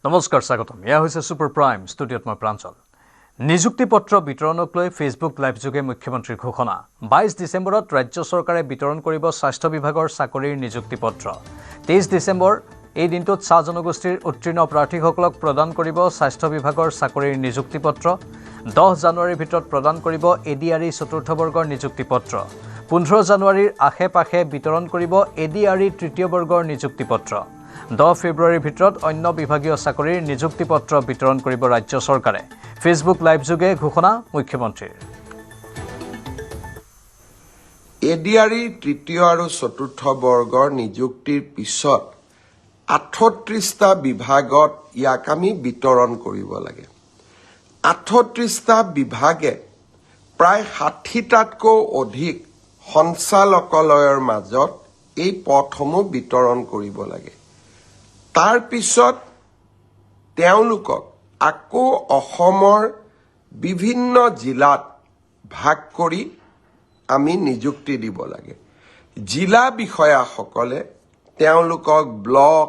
নমস্কাৰ স্বাগতম ইয়া হৈছে সুপাৰ প্ৰাইম ষ্টুডিঅ'ত মই প্ৰাঞ্চল নিযুক্তি পত্ৰ বিতৰণক লৈ ফেচবুক লাইভ যোগে মুখ্যমন্ত্ৰীৰ ঘোষণা 22 ডিসেম্বৰত ৰাজ্য চৰকাৰে বিতৰণ কৰিব স্বাস্থ্য বিভাগৰ চাকৰিৰ নিযুক্তি পত্ৰ 23 ডিসেম্বৰ এই দিনটোত চাহ জনগোষ্ঠীৰ উত্তীৰ্ণ প্ৰাৰ্থীসকলক প্ৰদান কৰিব স্বাস্থ্য বিভাগৰ চাকৰিৰ নিযুক্তি পত্ৰ 10 জানুৱাৰীৰ ভিতৰত প্ৰদান কৰিব এডিআৰই চতুৰ্থ বৰ্গৰ নিযুক্তি পত্ৰ 15 জানুৱাৰীৰ আশে-পাশে বিতৰণ কৰিব এডিআৰই তৃতীয় বৰ্গৰ নিযুক্তি পত্ৰ 10 ফেব্ৰুৱাৰীৰ ভিতৰত অন্য বিভাগীয় চাকৰিৰ নিযুক্তি পত্ৰ বিতৰণ কৰিব ৰাজ্য চৰকাৰে ফেচবুক লাইভ যোগে ঘোষণা মুখ্যমন্ত্ৰীৰ এডিআৰই তৃতীয় আৰু চতুৰ্থ বৰ্গৰ নিযুক্তিৰ পিছত 38টা বিভাগত ইয়াক আমি বিতৰণ কৰিব লাগে 38টা বিভাগে প্ৰায় 60টাতকৈ অধিক সঞ্চালকালয়ৰ মাজত এই পদসমূহ বিতৰণ কৰিব লাগে তাৰ পিছত তেওঁলোকক আকৌ অসমৰ বিভিন্ন জিলাত ভাগ কৰি আমি নিযুক্তি দিব লাগে জিলা বিষয়াসকলে তেওঁলোকক ব্লক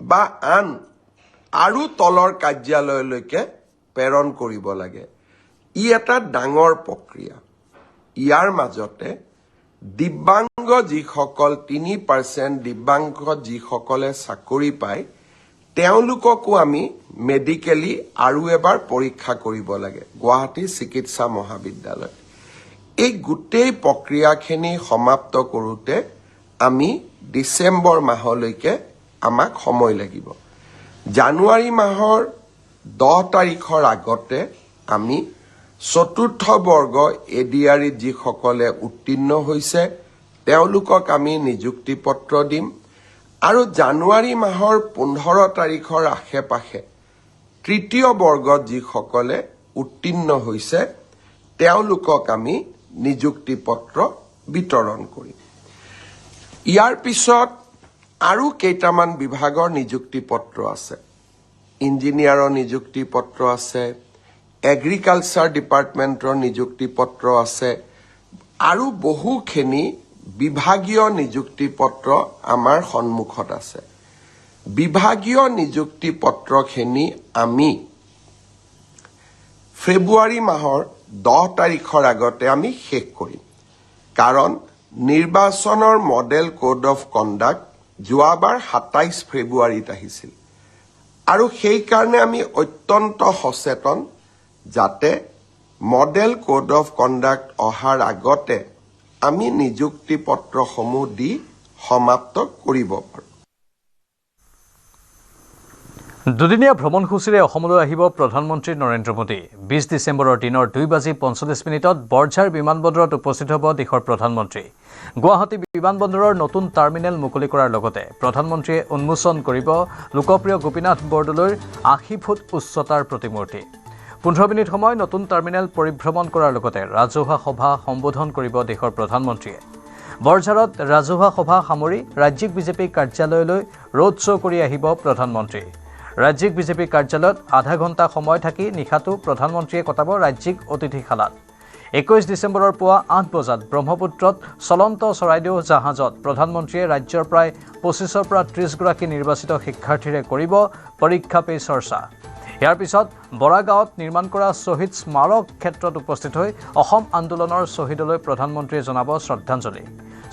বা আন আৰু তলৰ কাৰ্যালয়লৈকে প্ৰেৰণ কৰিব লাগে ই এটা ডাঙৰ প্ৰক্ৰিয়া ইয়াৰ মাজতে দিব্যাংগ যিসকল 3% দিব্যাংগ যিসকলে চাকৰি পায় তেওঁলোককো আমি মেডিকেলি আৰু এবাৰ পৰীক্ষা কৰিব লাগে গুৱাহাটী চিকিৎসা মহাবিদ্যালয় এই গোটেই প্ৰক্ৰিয়াখিনি সমাপ্ত কৰোতে আমি ডিসেম্বৰ মাহলৈকে আমাক সময় লাগিব জানুৱাৰী মাহৰ 10 তাৰিখৰ আগতে আমি চতুৰ্থ বৰ্গ এডিআৰই যিসকলে উত্তীৰ্ণ হৈছে তেওঁলোকক আমি নিযুক্তি পত্ৰ দিম আৰু জানুৱাৰী মাহৰ 15 তাৰিখৰ আশে-পাশে তৃতীয় বৰ্গত যিসকলে উত্তীৰ্ণ হৈছে তেওঁলোকক আমি নিযুক্তি পত্ৰ বিতৰণ কৰিম ইয়াৰ পিছত আৰু কেইটামান বিভাগৰ নিযুক্তি পত্ৰ আছে ইঞ্জিনিয়াৰৰ নিযুক্তি পত্ৰ আছে এগ্ৰিকালচাৰ ডিপাৰ্টমেণ্টৰ নিযুক্তি পত্ৰ আছে আৰু বহুখিনি বিভাগীয় নিযুক্তি পত্ৰ আমাৰ সন্মুখত আছে বিভাগীয় নিযুক্তি পত্ৰখিনি আমি ফেব্ৰুৱাৰী মাহৰ 10 তাৰিখৰ আগতে আমি শেষ কৰিম কাৰণ নিৰ্বাচনৰ মডেল কোড অফ কণ্ডাক্ট যোৱাবাৰ 27 ফেব্ৰুৱাৰীত আহিছিল আৰু সেই কাৰণে আমি অত্যন্ত সচেতন যাতে মডেল কোড অফ কণ্ডাক্ট অহাৰ আগতে আমি নিযুক্তি পত্ৰসমূহ দি সমাপ্ত কৰিব পাৰোঁ দুদিনীয়া ভ্ৰমণসূচীৰে অসমলৈ আহিব প্ৰধানমন্ত্ৰী নৰেন্দ্ৰ মোদী 20 ডিসেম্বৰৰ দিনৰ 2:45 বৰঝাৰ বিমানবন্দৰত উপস্থিত হ'ব দেশৰ প্ৰধানমন্ত্ৰী গুৱাহাটী বিমানবন্দৰৰ নতুন টাৰ্মিনেল মুকলি কৰাৰ লগতে প্ৰধানমন্ত্ৰীয়ে উন্মোচন কৰিব লোকপ্ৰিয় গোপীনাথ বৰদলৈৰ 80 ফুট উচ্চতাৰ প্ৰতিমূৰ্তি 15 মিনিট সময় নতুন টাৰ্মিনেল পৰিভ্ৰমণ কৰাৰ লগতে ৰাজহুৱা সভা সম্বোধন কৰিব দেশৰ প্ৰধানমন্ত্ৰীয়ে বৰঝাৰত ৰাজহুৱা সভা সামৰি ৰাজ্যিক বিজেপি কাৰ্যালয়লৈ ৰোড শ্ব' কৰি আহিব প্ৰধানমন্ত্ৰী ৰাজ্যিক বিজেপি কাৰ্যালয়ত আধা ঘণ্টা সময় থাকি নিশাটো প্ৰধানমন্ত্ৰীয়ে কটাব ৰাজ্যিক অতিথিশালাত 21 ডিসেম্বৰৰ পুৱা 8 বজাত ব্ৰহ্মপুত্ৰত চলন্ত চৰাইদেউ জাহাজত প্ৰধানমন্ত্ৰীয়ে ৰাজ্যৰ প্ৰায় 25 পৰা 30 গৰাকী নিৰ্বাচিত শিক্ষাৰ্থীৰে কৰিব পৰীক্ষা পে চৰ্চা ইয়াৰ পিছত বৰাগাঁৱত নিৰ্মাণ কৰা শহীদ স্মাৰক ক্ষেত্ৰত উপস্থিত হৈ অসম আন্দোলনৰ শহীদলৈ প্ৰধানমন্ত্ৰীয়ে জনাব শ্ৰদ্ধাঞ্জলি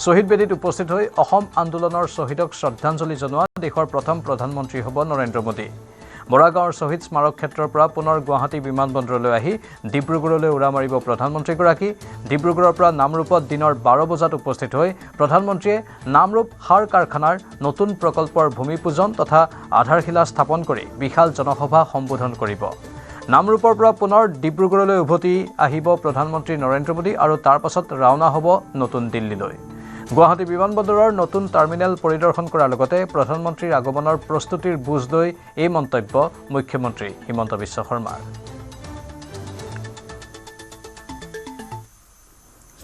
শহীদ বেদীত উপস্থিত হৈ অসম আন্দোলনৰ শহীদক শ্ৰদ্ধাঞ্জলি জনোৱা দেশৰ প্ৰথম প্ৰধানমন্ত্ৰী হ'ব নৰেন্দ্ৰ মোদী বৰাগাঁৱৰ শহীদ স্মাৰক ক্ষেত্ৰৰ পৰা পুনৰ গুৱাহাটী বিমানবন্দৰলৈ আহি ডিব্ৰুগড়লৈ উৰা মাৰিব প্ৰধানমন্ত্ৰীগৰাকী ডিব্ৰুগড়ৰ পৰা নামৰূপত দিনৰ 12 বজাত উপস্থিত হৈ প্ৰধানমন্ত্ৰীয়ে নামৰূপ সাৰ কাৰখানাৰ নতুন প্ৰকল্পৰ ভূমিপূজন তথা আধাৰশিলা স্থাপন কৰি বিশাল জনসভা সম্বোধন কৰিব নামৰূপৰ পৰা পুনৰ ডিব্ৰুগড়লৈ উভতি আহিব প্ৰধানমন্ত্ৰী নৰেন্দ্ৰ মোদী আৰু তাৰ পাছত ৰাওনা হ'ব নতুন দিল্লীলৈ গুৱাহাটী বিমানবন্দৰৰ নতুন টাৰ্মিনেল পৰিদৰ্শন কৰাৰ লগতে প্ৰধানমন্ত্ৰীৰ আগমনৰ প্ৰস্তুতিৰ বুজ লৈ এই মন্তব্য মুখ্যমন্ত্ৰী হিমন্ত বিশ্ব শৰ্মাৰ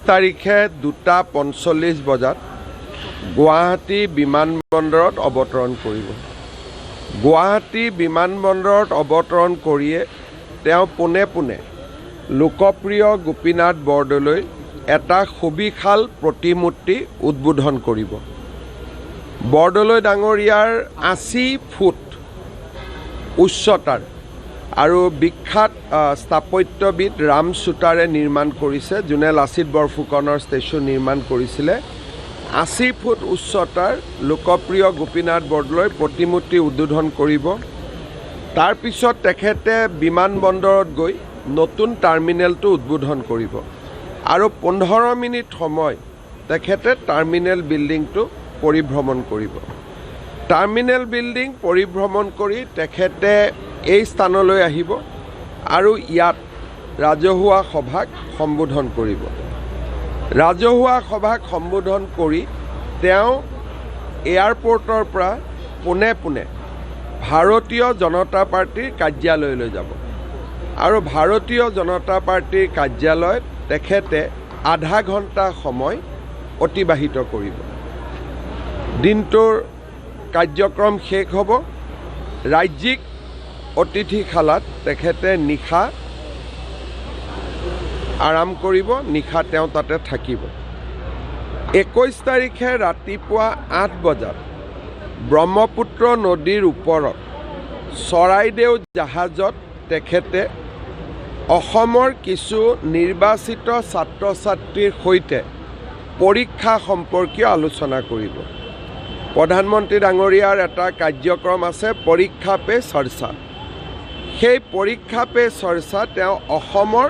তাৰিখে 2:45 বজাত গুৱাহাটী বিমানবন্দৰত অৱতৰণ কৰিব গুৱাহাটী বিমানবন্দৰত অৱতৰণ কৰিয়ে তেওঁ পোনে পোনে লোকপ্ৰিয় গোপীনাথ বৰদলৈ এটা সুবিশাল প্ৰতিমূৰ্তি উদ্বোধন কৰিব বৰদলৈ ডাঙৰীয়াৰ 80 ফুট উচ্চতাৰ আৰু বিখ্যাত স্থাপত্যবিদ ৰাম চুটাৰে নিৰ্মাণ কৰিছে, যোনে লাচিত বৰফুকনৰ ষ্টেচু নিৰ্মাণ কৰিছিলে। 80 ফুট উচ্চতাৰ লোকপ্ৰিয় গোপীনাথ বৰদলৈ প্ৰতিমূৰ্তি উদ্বোধন কৰিব। তাৰ পিছত তেখেতে বিমানবন্দৰত গৈ নতুন টাৰ্মিনেলটো উদ্বোধন কৰিব আৰু 15 মিনিট সময় তেখেতে টাৰ্মিনেল বিল্ডিংটো পৰিভ্ৰমণ কৰিব। টাৰ্মিনেল বিল্ডিং পৰিভ্ৰমণ কৰি তেখেতে এই স্থানলৈ আহিব আৰু ইয়াত ৰাজহুৱা সভাক সম্বোধন কৰিব। ৰাজহুৱা সভাক সম্বোধন কৰি তেওঁ এয়াৰপৰ্টৰ পৰা পোনে পোনে ভাৰতীয় জনতা পাৰ্টীৰ কাৰ্যালয়লৈ যাব আৰু ভাৰতীয় জনতা পাৰ্টীৰ কাৰ্যালয়ত তেখেতে আধা ঘণ্টা সময় অতিবাহিত কৰিব। দিনটোৰ কাৰ্যক্ৰম শেষ হ'ব। ৰাজ্যিক অতিথিশালাত তেখেতে নিশা আৰাম কৰিব, নিশা তেওঁ তাতে থাকিব। 21 তাৰিখে ৰাতিপুৱা 8 বজাত ব্ৰহ্মপুত্ৰ নদীৰ ওপৰত চৰাইদেউ জাহাজত তেখেতে অসমৰ কিছু নিৰ্বাচিত ছাত্ৰ ছাত্ৰীৰ সৈতে পৰীক্ষা সম্পৰ্কীয় আলোচনা কৰিব। প্ৰধানমন্ত্ৰী ডাঙৰীয়াৰ এটা কাৰ্যক্ৰম আছে পৰীক্ষা পে চৰ্চা। সেই পৰীক্ষা পে চৰ্চা তেওঁ অসমৰ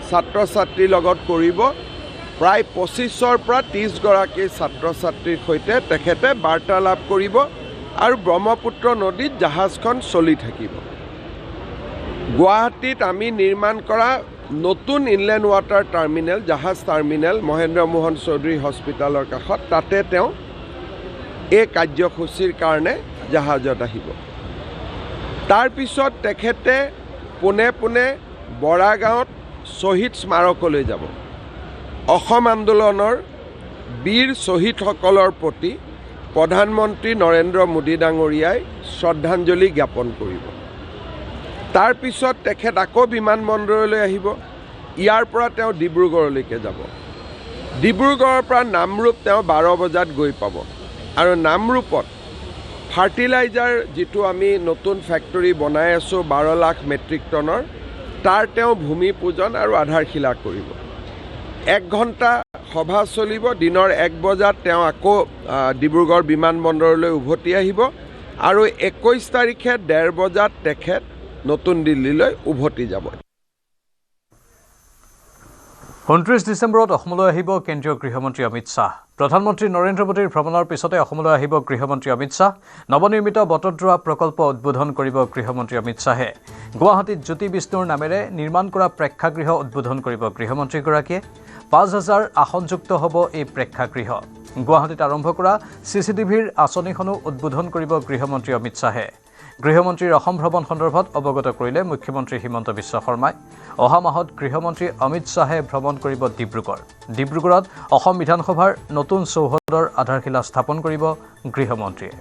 ছাত্ৰ ছাত্ৰীৰ লগত কৰিব। প্ৰায় 25ৰ পৰা 30 গৰাকী ছাত্ৰ ছাত্ৰীৰ সৈতে তেখেতে বাৰ্তালাপ কৰিব আৰু ব্ৰহ্মপুত্ৰ নদীত জাহাজখন চলি থাকিব। গুৱাহাটীত আমি নিৰ্মাণ কৰা নতুন ইনলেণ্ড ৱাটাৰ টাৰ্মিনেল, জাহাজ টাৰ্মিনেল মহেন্দ্ৰ মোহন চৌধুৰী হস্পিটালৰ কাষত, তাতে তেওঁ এই কাৰ্যসূচীৰ কাৰণে জাহাজত আহিব। তাৰপিছত তেখেতে পোনে পোনে বৰাগাঁৱত শ্বহীদ স্মাৰকলৈ যাব। অসম আন্দোলনৰ বীৰ শ্বহীদসকলৰ প্ৰতি প্ৰধানমন্ত্ৰী নৰেন্দ্ৰ মোদী ডাঙৰীয়াই শ্ৰদ্ধাঞ্জলি জ্ঞাপন কৰিব। তাৰপিছত তেখেত আকৌ বিমানবন্দৰলৈ আহিব। ইয়াৰ পৰা তেওঁ ডিব্ৰুগড়লৈকে যাব। ডিব্ৰুগড়ৰ পৰা নামৰূপ তেওঁ 12 বজাত গৈ পাব আৰু নামৰূপত ফাৰ্টিলাইজাৰ যিটো আমি নতুন ফেক্টৰী বনাই আছোঁ 12 লাখ মেট্ৰিক টনৰ, তাৰ তেওঁ ভূমি পূজন আৰু আধাৰশিলা কৰিব। 1 ঘণ্টা সভা চলিব। দিনৰ 1 বজাত তেওঁ আকৌ ডিব্ৰুগড় বিমানবন্দৰলৈ উভতি আহিব আৰু 21 তাৰিখে 1:30 বজাত তেখেত নতুন দিল্লীলৈ উভতি যাব। 29 ডিচেম্বৰত অসমলৈ আহিব কেন্দ্ৰীয় গৃহমন্ত্ৰী অমিত শ্বাহ। প্ৰধানমন্ত্ৰী নৰেন্দ্ৰ মোদীৰ ভ্ৰমণৰ পিছতে অসমলৈ আহিব গৃহমন্ত্ৰী অমিত শ্বাহ। নৱনিৰ্মিত বটদ্ৰৱা প্ৰকল্প উদ্বোধন কৰিব গৃহমন্ত্ৰী অমিত শ্বাহে। গুৱাহাটীত জ্যোতি বিষ্ণুৰ নামেৰে নিৰ্মাণ কৰা প্ৰেক্ষাগৃহ উদ্বোধন কৰিব গৃহমন্ত্ৰীগৰাকীয়ে। 5000 আসনযুক্ত হ'ব এই প্ৰেক্ষাগৃহ। গুৱাহাটীত আৰম্ভ কৰা CCTVৰ আঁচনিখনো উদ্বোধন কৰিব গৃহমন্ত্ৰী অমিত শ্বাহে। গৃহমন্ত্ৰীৰ অসম ভ্ৰমণ সন্দৰ্ভত অৱগত কৰিলে মুখ্যমন্ত্ৰী হিমন্ত বিশ্ব শৰ্মাই। অহা মাহত গৃহমন্ত্ৰী অমিত শ্বাহে ভ্ৰমণ কৰিব ডিব্ৰুগড়। ডিব্ৰুগড়ত অসম বিধানসভাৰ নতুন চৌহদৰ আধাৰশিলা স্থাপন কৰিব গৃহমন্ত্ৰীয়ে।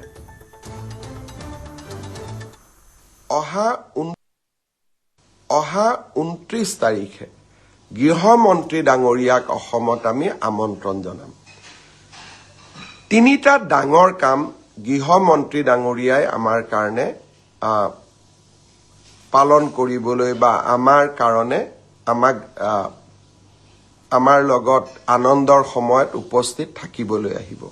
অহা 29 তাৰিখে গৃহমন্ত্ৰী ডাঙৰীয়াক অসমত আমি আমন্ত্ৰণ জনাম। 3টা ডাঙৰ কাম গৃহমন্ত্ৰী ডাঙৰীয়াই আমাৰ কাৰণে পালন কৰিবলৈ বা আমাৰ কাৰণে আমাৰ লগত আনন্দৰ সময়ত উপস্থিত থাকিবলৈ আহিব।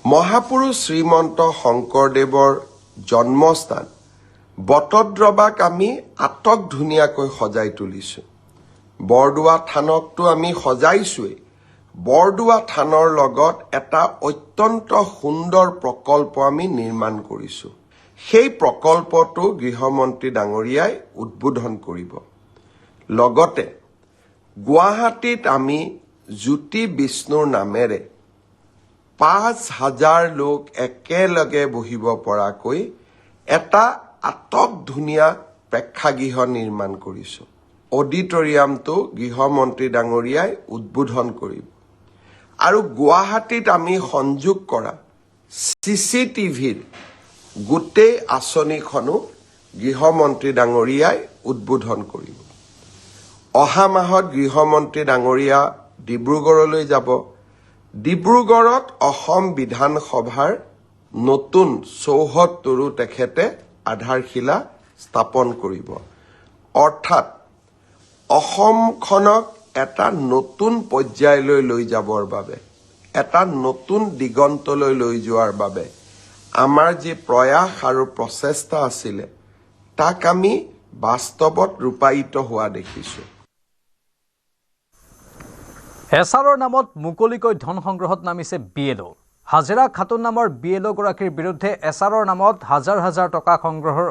মহাপুৰুষ শ্ৰীমন্ত শংকৰদেৱৰ জন্মস্থান বটদ্ৰৱাক আমি আটক ধুনীয়াকৈ সজাই তুলিছোঁ। বৰদোৱা থানকটো আমি সজাইছোৱেই। বৰদোৱা থানৰ লগত এটা অত্যন্ত সুন্দৰ প্ৰকল্প আমি নিৰ্মাণ কৰিছোঁ। সেই প্ৰকল্পটো গৃহমন্ত্ৰী ডাঙৰীয়াই উদ্বোধন কৰিব। লগতে গুৱাহাটীত আমি জ্যোতি বিষ্ণুৰ নামেৰে 5000 লোক একেলগে বহিব পৰাকৈ এটা আটক ধুনীয়া প্ৰেক্ষাগৃহ নিৰ্মাণ কৰিছোঁ। অডিটৰিয়ামটো গৃহমন্ত্ৰী ডাঙৰীয়াই উদ্বোধন কৰিব আৰু গুৱাহাটীত আমি সংযোগ কৰা CCTVৰ গোটেই আঁচনিখনো গৃহমন্ত্ৰী ডাঙৰীয়াই উদ্বোধন কৰিব। অহা মাহত গৃহমন্ত্ৰী ডাঙৰীয়া ডিব্ৰুগড়লৈ যাব। ডিব্ৰুগড়ত অসম বিধানসভাৰ নতুন চৌহদটোৰো তেখেতে আধাৰশিলা স্থাপন কৰিব অৰ্থাৎ অসমখনক এটা নতুন পৰ্যায়লৈ লৈ যাবৰ বাবে এটা নতুন দিগন্তলৈ লৈ যোৱাৰ বাবে আমাৰ যি প্ৰয়াস আৰু প্ৰচেষ্টা আছিলে তাক আমি বাস্তৱত ৰূপায়িত হোৱা দেখিছোঁ এছাৰৰ নামত মুকলিকৈ ধন সংগ্ৰহত নামিছে BLO হাজিৰা খাতুন নামৰ BLO গৰাকীৰ বিৰুদ্ধে এছাৰৰ নামত হাজাৰ হাজাৰ টকা সংগ্ৰহৰ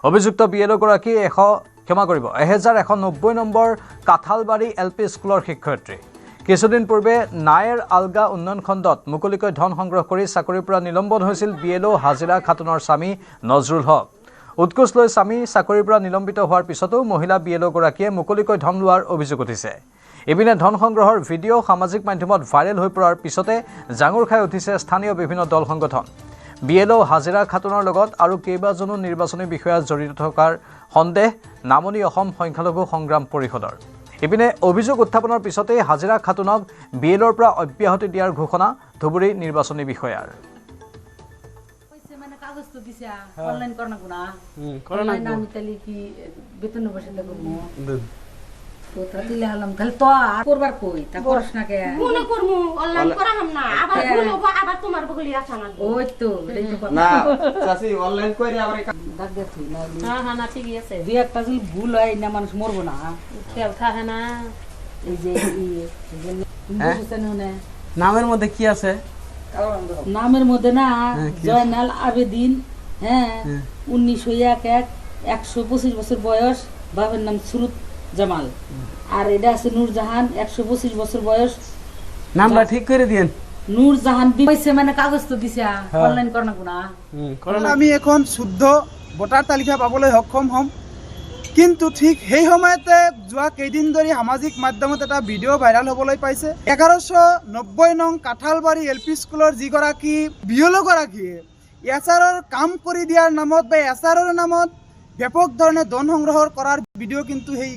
অভিযুক্ত BLO গৰাকী 1190 নম্বৰ কাঠালবাৰী LP স্কুলৰ শিক্ষয়িত্ৰী কিছুদিন পূৰ্বে নায়েৰ আলগা উন্নয়ন খণ্ডত মুকলিকৈ ধন সংগ্ৰহ কৰি চাকৰিৰ পৰা নিলম্বন হৈছিল BLO হাজিৰা খাতুনৰ স্বামী নজৰুল হক উৎকোচ লৈ স্বামী চাকৰিৰ পৰা নিলম্বিত হোৱাৰ পিছতো মহিলা BLO গৰাকীয়ে মুকলিকৈ ধন লোৱাৰ অভিযোগ উঠিছে এবিনে ধন সংগ্ৰহৰ ভিডিঅ' সামাজিক মাধ্যমত ভাইৰেল হৈ পৰাৰ পিছতে জাঙুৰ খাই উঠিছে স্থানীয় বিভিন্ন দল সংগঠন BLO হাজিৰা খাতুনৰ লগত আৰু কেইবাজনো নিৰ্বাচনী বিষয়া জড়িত থকাৰ সন্দেহ নামনি অসম সংখ্যালঘু সংগ্ৰাম পৰিষদৰ এবিনে অভিযোগ উত্থাপনৰ পিছতে হাজিৰা খাতুনক BLOৰ পৰা অব্যাহতি দিয়াৰ ঘোষণা ধুবুৰী নিৰ্বাচনী বিষয়াৰ কাগজটো দিছা অনলাইন করনা গুনা করনা নাম তালি কি বেতন বসে করব তো তাইলে হলাম তাহলে তো আর করবার কই তা করছ না কে মনে করমু অনলাইন করাম না আবার ভুলবো আবার তোমার বগলি রাখা না ওই তো না চাচি অনলাইন কইরে আবার ডাক দে তুই না হ্যাঁ না ঠিকই আছে দুই একটা যদি ভুল হয় না মানুষ মরবো না কেউ থাকে না এই যে নামের মধ্যে কি আছে নামের মধ্যে না জয়নাল আবেদিন হ্যাঁ 1901 বছর বয়স বাবার নাম সুরত জামাল আর এটা আছে নূরজাহান 125 বছর বয়স নামটা ঠিক করে দিয়েন নূরজাহান দিছে মানে কাগজ তো দিছে অনলাইন করনা গুনা আমি এখন শুদ্ধ ভোটাৰ তালিকা পাবলৈ সক্ষম হ'ম কিন্তু ঠিক সেই সময়তে যোৱা কেইদিন ধৰি সামাজিক মাধ্যমত এটা ভিডিঅ' ভাইৰাল হ'বলৈ পাইছে 1190 নং কাঠালবাৰী LP স্কুলৰ যিগৰাকী BLO গৰাকীয়ে এছাৰৰ কাম কৰি দিয়াৰ নামত বা এছাৰৰ নামত ব্যাপক ধৰণে ধন সংগ্ৰহ কৰাৰ ভিডিঅ' কিন্তু সেই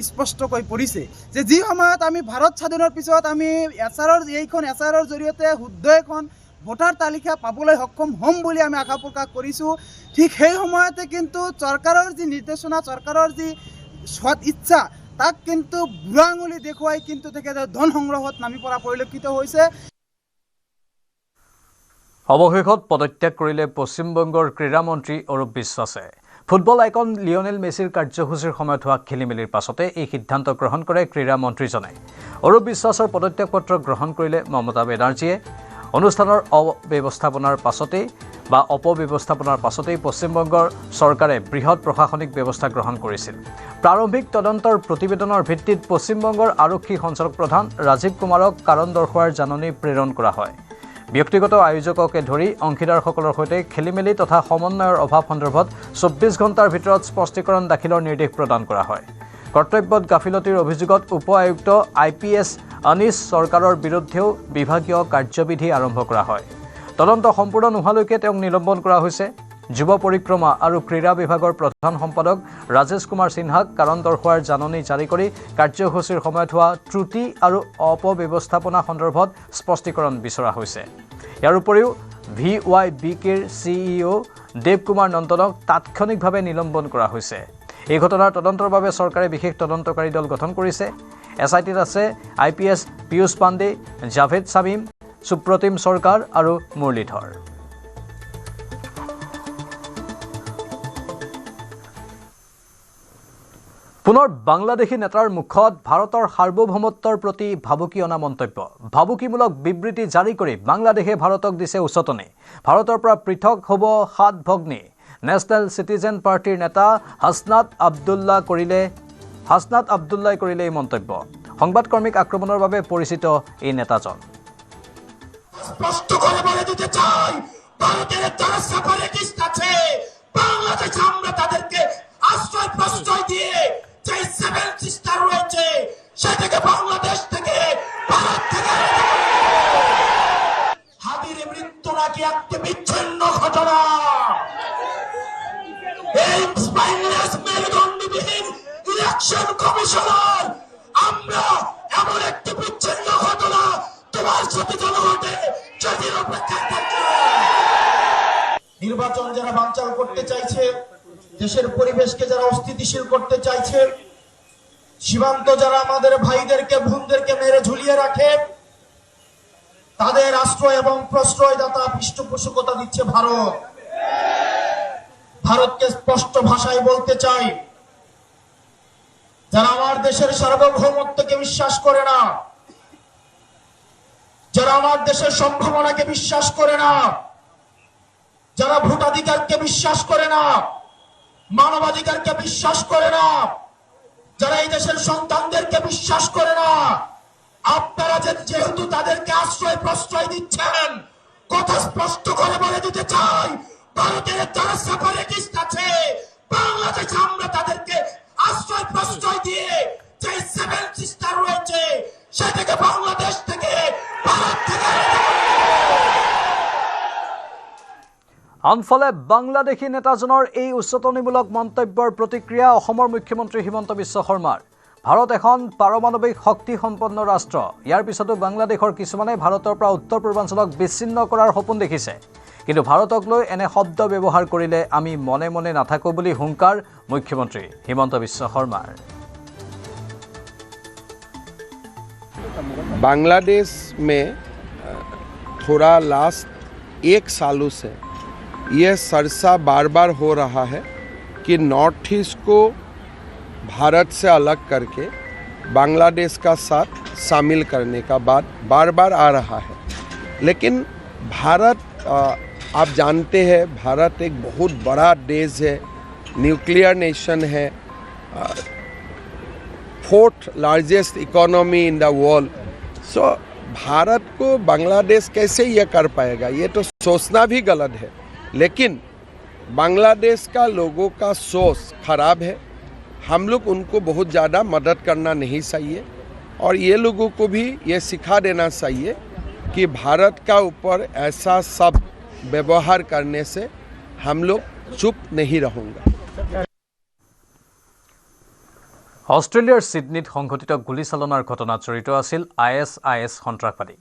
স্পষ্টকৈ পৰিছে যে যি সময়ত আমি ভাৰত স্বাধীনৰ পিছত আমি এইখন এছাৰৰ জৰিয়তে শুদ্ধ এখন ভোটাৰ তালিকা পাবলৈ সক্ষম হ'ম বুলি আমি আশা প্ৰকাশ কৰিছোঁ ঠিক সেই সময়তে কিন্তু চৰকাৰৰ যি নিৰ্দেশনা চৰকাৰৰ যি সৎ ইচ্ছা তাক কিন্তু বুঢ়া আঙুলি দেখুৱাই কিন্তু তেখেতে ধন সংগ্ৰহত নামি পৰা পৰিলক্ষিত হৈছে অৱশেষত পদত্যাগ কৰিলে পশ্চিমবংগৰ ক্ৰীড়া মন্ত্ৰী অৰূপ বিশ্বাসে ফুটবল আইকন লিঅনেল মেছিৰ কাৰ্যসূচীৰ সময়ত হোৱা খেলিমেলিৰ পাছতে এই সিদ্ধান্ত গ্ৰহণ কৰে ক্ৰীড়া মন্ত্ৰীজনে অৰূপ বিশ্বাসৰ পদত্যাগ পত্ৰ গ্ৰহণ কৰিলে মমতা বেনাৰ্জীয়ে অনুষ্ঠানৰ অব্যৱস্থাপনাৰ পাছতেই পশ্চিমবংগৰ চৰকাৰে বৃহৎ প্ৰশাসনিক ব্যৱস্থা গ্ৰহণ কৰিছিল প্ৰাৰম্ভিক তদন্তৰ প্ৰতিবেদনৰ ভিত্তিত পশ্চিমবংগৰ আৰক্ষী সঞ্চালক প্ৰধান ৰাজীৱ কুমাৰক কাৰণ দৰ্শোৱাৰ জাননী প্ৰেৰণ কৰা হয় ব্যক্তিগত আয়োজককে ধৰি অংশীদাৰসকলৰ সৈতে খেলিমেলি তথা সমন্বয়ৰ অভাৱ সন্দৰ্ভত 24 ঘণ্টাৰ ভিতৰত স্পষ্টীকৰণ দাখিলৰ নিৰ্দেশ প্ৰদান কৰা হয় কৰ্তব্যত গাফিলতিৰ অভিযোগত উপ আয়ুক্ত IPS অনিশ চৰকাৰৰ বিৰুদ্ধেও বিভাগীয় কাৰ্যবিধি আৰম্ভ কৰা হয় তদন্ত সম্পূৰ্ণ নোহোৱালৈকে তেওঁক নিলম্বন কৰা হৈছে যুৱ পৰিক্ৰমা আৰু ক্ৰীড়া বিভাগৰ প্ৰধান সম্পাদক ৰাজেশ কুমাৰ সিনহাক কাৰণ দৰ্শোৱাৰ জাননী জাৰি কৰি কাৰ্যসূচীৰ সময়ত হোৱা ত্ৰুটি আৰু অপব্যৱস্থাপনা সন্দৰ্ভত স্পষ্টীকৰণ বিচৰা হৈছে ইয়াৰ উপৰিও VYBKৰ CEO দেৱ কুমাৰ নন্দনক তাৎক্ষণিকভাৱে নিলম্বন কৰা হৈছে এই ঘটনাৰ তদন্তৰ বাবে চৰকাৰে বিশেষ তদন্তকাৰী দল গঠন কৰিছে SITত আছে IPS পিয়ুষ পাণ্ডে জাভেদ শামীম সুপ্ৰতিম চৰকাৰ আৰু মুৰলীধৰ পুনৰ বাংলাদেশী নেতাৰ মুখত ভাৰতৰ সাৰ্বভৌমত্বৰ প্ৰতি ভাবুকি অনা মন্তব্য ভাবুকিমূলক বিবৃতি জাৰি কৰি বাংলাদেশে ভাৰতক দিছে উচতনি ভাৰতৰ পৰা পৃথক হ'ব 7 ভগ্নী নেশ্যনেল সিটিজেন পাৰ্টিৰ নেতা হাসনাত আব্দুল্লাই কৰিলে এই মন্তব্য সংবাদকৰ্মীক আক্ৰমণৰ বাবে পৰিচিত এই নেতাজন স্পষ্ট করে বলে দিতে চাই ভারতের যারা সেপারেটিস্ট আছে বাংলাদেশে আমরা তাদেরকে আশ্রয় প্রশ্রয় দিয়ে যে 7 সিস্টার রয়েছে সেটাকে বাংলাদেশ থেকে ভারত থেকে হাদির মৃত্যু নাকি একটি বিচ্ছিন্ন ঘটনা এই স্পাইনলেস মেরুদণ্ডবিহীন ইলেকশন কমিশনার আমরা এমন একটি বিচ্ছিন্ন ঘটনা তোমার সাথে জনগণে জাতির অপেক্ষায় থাকছে নির্বাচন যারা বানচাল করতে চাইছে দেশের পরিবেশকে যারা অস্থিতিশীল করতে চাইছে, সীমান্ত যারা আমাদের ভাইদেরকে বোনদেরকে মেরে ঝুলিয়ে রাখে, তাদের আশ্রয় এবং প্রশ্রয়দাতা পৃষ্ঠপোষকতা দিচ্ছে ভারত। ভারতকে স্পষ্ট ভাষায় বলতে চাই, যারা আমার দেশের সার্বভৌমত্বকে বিশ্বাস করে না, যারা আমার দেশের সম্ভাবনাকে বিশ্বাস করে না, যারা ভোটাধিকারকে বিশ্বাস করে না, মানবাধিকারকে বিশ্বাস করে না, যারা এই দেশের সন্তানদেরকে বিশ্বাস করে না, আপনারা যেহেতু তাদেরকে আশ্রয় প্রশ্রয় দিচ্ছেন, কথা স্পষ্ট করে বলে দিতে চাই, ভারতের যারা সেপারেটিস্ট আছে, বাংলাদেশে আমরা তাদেরকে আশ্রয় প্রশ্রয় দিয়ে যে সেভেন সিস্টার রয়েছে, সেটাকে বাংলাদেশ থেকে, ভারত থেকে আনফালে বাংলাদেশী নেতাজনৰ এই উচ্চতনিমূলক মন্তব্যৰ প্ৰতিক্ৰিয়া অসমৰ মুখ্যমন্ত্ৰী হিমন্ত বিশ্ব শৰ্মাৰ। ভাৰত এখন পাৰমাণৱিক শক্তি সম্পন্ন ৰাষ্ট্ৰ। ইয়াৰ পিছতো বাংলাদেশৰ কিছুমানে ভাৰতৰ পৰা উত্তৰ পূৰ্বাঞ্চলক বিচ্ছিন্ন কৰাৰ সপোন দেখিছে। কিন্তু ভাৰতক লৈ এনে শব্দ ব্যৱহাৰ কৰিলে আমি মনে মনে নাথাকোঁ বুলি হুংকাৰ মুখ্যমন্ত্ৰী হিমন্ত বিশ্ব শৰ্মাৰ। बांग्लादेश में थोड़ा लास्ट 1 सालों से यह चर्चा बार बार हो रहा है कि नॉर्थ ईस्ट को भारत से अलग करके बांग्लादेश का साथ शामिल करने का बात बार बार आ रहा है। लेकिन भारत आप जानते हैं, भारत एक बहुत बड़ा देश है, न्यूक्लियर नेशन है, 4th largest economy in the world. So Bharat को बांग्लादेश कैसे ये कर पाएगा, ये तो सोचना भी गलत है। लेकिन बांग्लादेश का लोगों का सोच खराब है, हम लोग उनको बहुत ज़्यादा मदद करना नहीं चाहिए और ये लोगों को भी ये सिखा देना चाहिए कि भारत का ऊपर ऐसा सब व्यवहार करने से हम लोग चुप नहीं रहूँगा। অষ্ট্ৰেলিয়াৰ ছিডনীত সংঘটিত গুলীচালনাৰ ঘটনাত জড়িত আছিল ISIS সন্ত্ৰাসবাদী।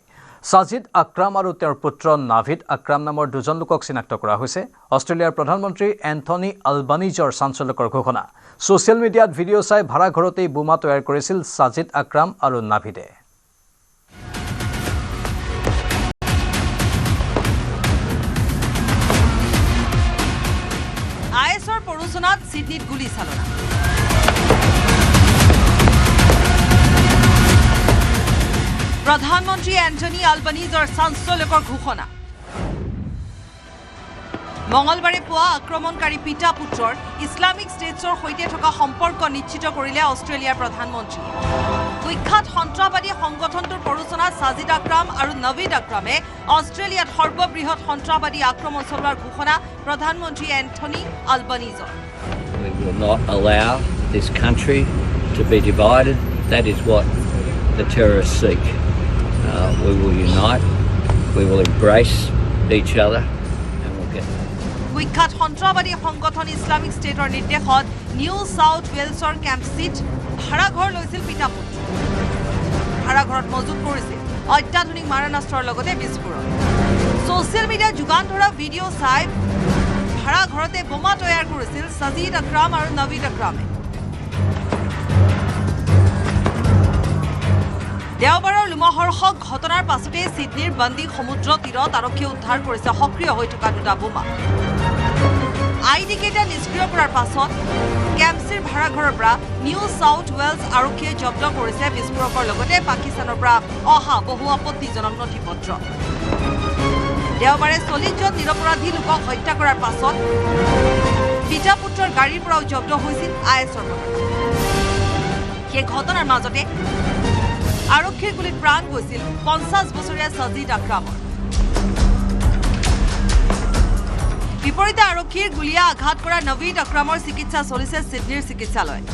সাজিদ আক্ৰাম আৰু তেওঁৰ পুত্ৰ নাভিদ আক্ৰাম নামৰ দুজন লোকক চিনাক্ত কৰা হৈছে। অষ্ট্ৰেলিয়াৰ প্ৰধানমন্ত্ৰী এন্থনী আলবানিজৰ চাঞ্চল্যকৰ ঘোষণা। ছ'চিয়েল মিডিয়াত ভিডিঅ' চাই ভাড়াঘৰতেই বোমা তৈয়াৰ কৰিছিল সাজিদ আক্ৰাম আৰু নাভিদে। ISৰ প্ৰৰোচনাত ছিডনীত গুলীচালনা। প্ৰধানমন্ত্ৰী এন্থনী আলবানিজৰ চাঞ্চল্যকৰ ঘোষণা। মঙলবাৰে পুৱা আক্ৰমণকাৰী পিতা পুত্ৰৰ ইছলামিক ষ্টেটছৰ সৈতে থকা সম্পৰ্ক নিশ্চিত কৰিলে অষ্ট্ৰেলিয়াৰ প্ৰধানমন্ত্ৰীয়ে। কুখ্যাত সন্ত্ৰাসবাদী সংগঠনটোৰ প্ৰৰোচনাত সাজিদ আক্ৰাম আৰু নভিদ আক্ৰামে অষ্ট্ৰেলিয়াত সৰ্ববৃহৎ সন্ত্ৰাসবাদী আক্ৰমণ চলোৱাৰ ঘোষণা প্ৰধানমন্ত্ৰী Anthony আলবানিজৰ। We will not allow this country to be divided. That is what the terrorists seek. We will unite, we will embrace each other and we'll get there. কুখ্যাত সন্ত্ৰাসবাদী সংগঠন ইছলামিক ষ্টেটৰ নিৰ্দেশত নিউ চাউথ ৱেলছৰ কেম্পছিত ভাড়াঘৰ লৈছিল পিতা পুত্ৰ। ভাড়াঘৰত মজুত কৰিছিল অত্যাধুনিক মাৰণাস্ত্ৰৰ লগতে বিস্ফোৰণ। ছ'চিয়েল মিডিয়াত যোগান ধৰা ভিডিঅ' চাই ভাড়াঘৰতে বোমা তৈয়াৰ কৰিছিল সাজিদ আক্ৰাম আৰু নভিদ আক্ৰামে। দেওবাৰৰ লোমহৰ্ষক ঘটনাৰ পাছতে ছিডনীৰ বন্দী সমুদ্ৰ তীৰত আৰক্ষীয়ে উদ্ধাৰ কৰিছে সক্ৰিয় হৈ থকা দুটা বোমা। ID কেইটা নিষ্ক্ৰিয় কৰাৰ পাছত কেম্পছিৰ ভাড়াঘৰৰ পৰা নিউ চাউথ ৱেলছ আৰক্ষীয়ে জব্দ কৰিছে বিস্ফোৰকৰ লগতে পাকিস্তানৰ পৰা অহা বহু আপত্তিজনক নথি পত্ৰ। দেওবাৰে 40জন নিৰপৰাধী লোকক হত্যা কৰাৰ পাছত পিতা পুত্ৰৰ গাড়ীৰ পৰাও জব্দ হৈছিল ISৰ পতাকা। সেই ঘটনাৰ মাজতে আৰক্ষীৰ গুলীত প্ৰাণ গৈছিল 50 বছৰীয়া সাজিদ আক্ৰামৰ। বিপৰীতে আৰক্ষীৰ গুলীয়া আঘাত কৰা নভিদ আক্ৰামৰ চিকিৎসা চলিছে ছিডনীৰ চিকিৎসালয়ত।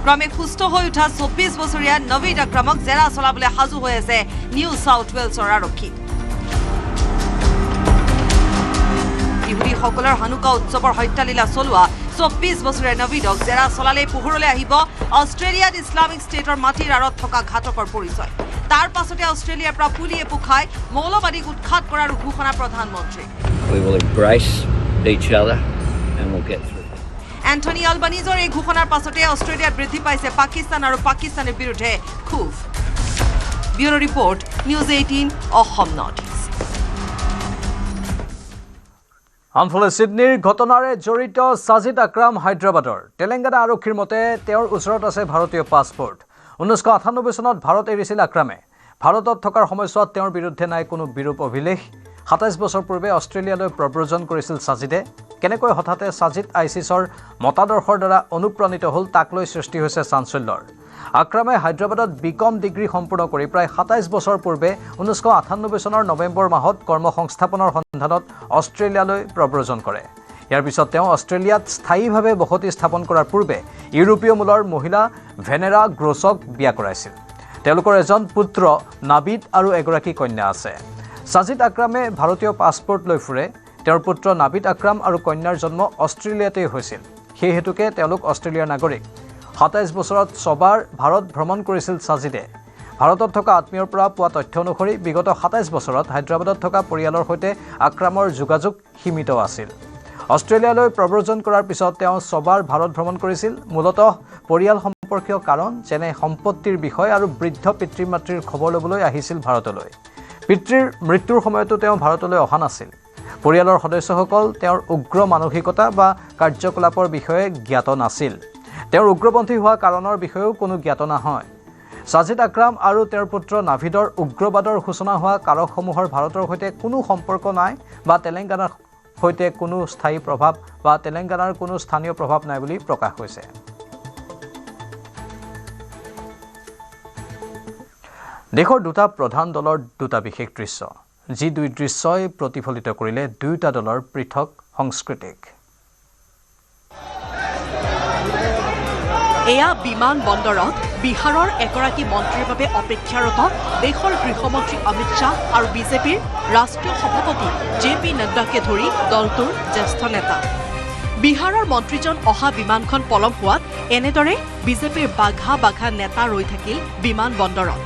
ক্ৰমে সুস্থ হৈ উঠা 24 বছৰীয়া নভিদ আক্ৰামক জেৰা চলাবলৈ সাজু হৈ আছে নিউ চাউথ ৱেলছৰ আৰক্ষী। ইহুদীসকলৰ হানুকা উৎসৱৰ হত্যালীলা চলোৱা 24 বছৰীয়া নভিদক জেৰা চলালেই পোহৰলৈ আহিব অষ্ট্ৰেলিয়াত ইছলামিক ষ্টেটৰ মাটিৰ আঁৰত থকা ঘাতকৰ পৰিচয়। তাৰ পাছতে অষ্ট্ৰেলিয়াৰ পৰা পুলিয়ে পোখাই মৌলবাদীক উৎখাত কৰাৰ ঘোষণা প্ৰধানমন্ত্ৰী। We will embrace each other, and we'll get through. Anthony আলবানিজৰ এই ঘোষণাৰ পাছতে অষ্ট্ৰেলিয়াত বৃদ্ধি পাইছে পাকিস্তান আৰু পাকিস্তানৰ বিৰুদ্ধে ক্ষোভ। Bureau report, news 18 Assam north east. আনফালে ছিডনীৰ ঘটনাৰে জড়িত সাজিদ আকৰাম হায়দৰাবাদৰ। তেলেংগানা আৰক্ষীৰ মতে তেওঁৰ ওচৰত আছে ভাৰতীয় পাছপোৰ্ট। 1998 চনত ভাৰত এৰিছিল আকৰামে। ভাৰতত থকাৰ সময়ছোৱাত তেওঁৰ বিৰুদ্ধে নাই কোনো বিৰূপ অভিলেখ। 27 বছৰ পূৰ্বে অষ্ট্ৰেলিয়ালৈ প্ৰব্ৰজন কৰিছিল সাজিদে। কেনেকৈ হঠাতে সাজিদ আইচিছৰ মতাদৰ্শৰ দ্বাৰা অনুপ্ৰাণিত হ'ল তাক লৈ সৃষ্টি হৈছে চাঞ্চল্যৰ। আকৰামে হায়দৰাবাদত বিকম ডিগ্ৰী সম্পূৰ্ণ কৰি প্ৰায় 27 বছৰ পূৰ্বে 1998 চনৰ নৱেম্বৰ মাহত কৰ্মসংস্থাপনৰ সন্ধানত অষ্ট্ৰেলিয়ালৈ প্ৰব্ৰজন কৰে। ইয়াৰ পিছত তেওঁ অষ্ট্ৰেলিয়াত স্থায়ীভাৱে বসতি স্থাপন কৰাৰ পূৰ্বে ইউৰোপীয় মূলৰ মহিলা ভেনেৰা গ্ৰছক বিয়া কৰাইছিল। তেওঁলোকৰ এজন পুত্ৰ নাবিদ আৰু এগৰাকী কন্যা আছে। সাজিদ আকৰামে ভাৰতীয় পাছপোৰ্ট লৈ ফুৰে। তেওঁৰ পুত্ৰ নাবিদ আকৰাম আৰু কন্যাৰ জন্ম অষ্ট্ৰেলিয়াতেই হৈছিল। সেই হেতুকে তেওঁলোক অষ্ট্ৰেলিয়াৰ নাগৰিক। 27 বছৰত ছবাৰ ভাৰত ভ্ৰমণ কৰিছিল সাজিদে। ভাৰতত থকা আত্মীয়ৰ পৰা পোৱা তথ্য অনুসৰি বিগত 27 বছৰত হায়দৰাবাদত থকা পৰিয়ালৰ সৈতে আকৰামৰ যোগাযোগ সীমিত আছিল। অষ্ট্ৰেলিয়ালৈ প্ৰব্ৰজন কৰাৰ পিছত তেওঁ ছবাৰ ভাৰত ভ্ৰমণ কৰিছিল। মূলতঃ পৰিয়াল সম্পৰ্কীয় কাৰণ যেনে সম্পত্তিৰ বিষয় আৰু বৃদ্ধ পিতৃ মাতৃৰ খবৰ ল'বলৈ আহিছিল ভাৰতলৈ। পিতৃৰ মৃত্যুৰ সময়তো তেওঁ ভাৰতলৈ অহা নাছিল। পৰিয়ালৰ সদস্যসকল তেওঁৰ উগ্ৰ মানসিকতা বা কাৰ্যকলাপৰ বিষয়ে জ্ঞাত নাছিল। তেওঁৰ উগ্ৰপন্থী হোৱা কাৰণৰ বিষয়েও কোনো জ্ঞাত নহয়। সাজিদ আকৰাম আৰু তেওঁৰ পুত্ৰ নাভিদৰ উগ্ৰবাদৰ সূচনা হোৱা কাৰকসমূহৰ ভাৰতৰ সৈতে কোনো সম্পৰ্ক নাই বা তেলেংগানাৰ সৈতে কোনো স্থায়ী প্ৰভাৱ বা তেলেংগানাৰ কোনো স্থানীয় প্ৰভাৱ নাই বুলি প্ৰকাশ হৈছে। দেশৰ দুটা প্ৰধান দলৰ দুটা বিশেষ দৃশ্য, যি দুই দৃশ্যই প্ৰতিফলিত কৰিলে দুয়োটা দলৰ পৃথক সংস্কৃতিক। এয়া বিমান বন্দৰত বিহাৰৰ এগৰাকী মন্ত্ৰীৰ বাবে অপেক্ষাৰত দেশৰ গৃহমন্ত্ৰী অমিত শ্বাহ আৰু বিজেপিৰ ৰাষ্ট্ৰীয় সভাপতি JP নাড্ডাকে ধৰি দলটোৰ জ্যেষ্ঠ নেতা। বিহাৰৰ মন্ত্ৰীজন অহা বিমানখন পলম হোৱাত এনেদৰে বিজেপিৰ বাঘা বাঘা নেতা ৰৈ থাকিল বিমান বন্দৰত।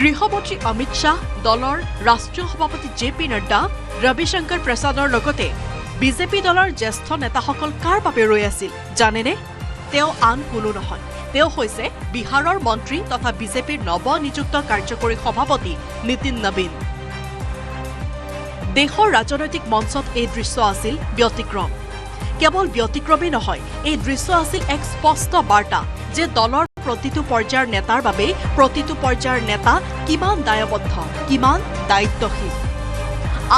গৃহমন্ত্ৰী অমিত শ্বাহ, দলৰ ৰাষ্ট্ৰীয় সভাপতি JP নাড্ডা, ৰবিশংকৰ প্ৰসাদৰ লগতে বিজেপি দলৰ জ্যেষ্ঠ নেতাসকল কাৰ বাবে ৰৈ আছিল জানেনে? তেওঁ আন কোনো নহয়, তেওঁ হৈছে বিহাৰৰ মন্ত্ৰী তথা বিজেপিৰ নৱনিযুক্ত কাৰ্যকৰী সভাপতি নীতিন নবীন। দেশৰ ৰাজনৈতিক মঞ্চত এই দৃশ্য আছিল ব্যতিক্ৰম। কেৱল ব্যতিক্ৰমেই নহয়, এই দৃশ্য আছিল এক স্পষ্ট বাৰ্তা যে দলৰ প্ৰতিটো পৰ্যায়ৰ নেতাৰ বাবে প্ৰতিটো পৰ্যায়ৰ নেতা কিমান দায়বদ্ধ, কিমান দায়িত্বশীল।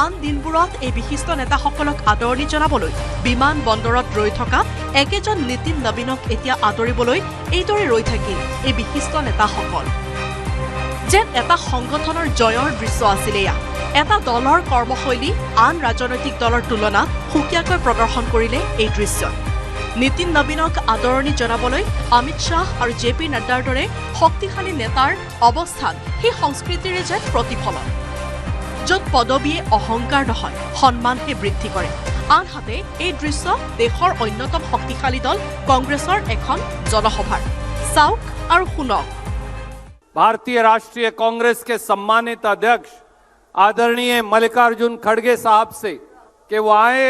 আন দিনবোৰত এই বিশিষ্ট নেতাসকলক আদৰণি জনাবলৈ বিমান বন্দৰত ৰৈ থকা একেজন নীতিন নবীনক এতিয়া আদৰিবলৈ এইদৰে ৰৈ থাকিল এই বিশিষ্ট নেতাসকল। যেন এটা সংগঠনৰ জয়ৰ দৃশ্য আছিল এয়া। এটা দলৰ কৰ্মশৈলী আন ৰাজনৈতিক দলৰ তুলনাত সুকীয়াকৈ প্ৰদৰ্শন কৰিলে এই দৃশ্য। নীতিন নবীনক আদৰণি জনাবলৈ অমিত শ্বাহ আৰু JP নাড্ডাৰ দৰে শক্তিশালী নেতাৰ অৱস্থান সেই সংস্কৃতিৰে যেন প্ৰতিফলন, য'ত পদবীয়ে অহংকাৰ নহয় সন্মানহে বৃদ্ধি কৰে। আনহাতে এই দৃশ্য দেশৰ অন্যতম শক্তিশালী দল কংগ্ৰেছৰ এখন জনসভাৰ। চাওক আৰু শুনক। भारतीय राष्ट्रीय कांग्रेस के सम्मानित अध्यक्ष आदरणीय मल्लिकार्जुन खड़गे साहब से कि वो आए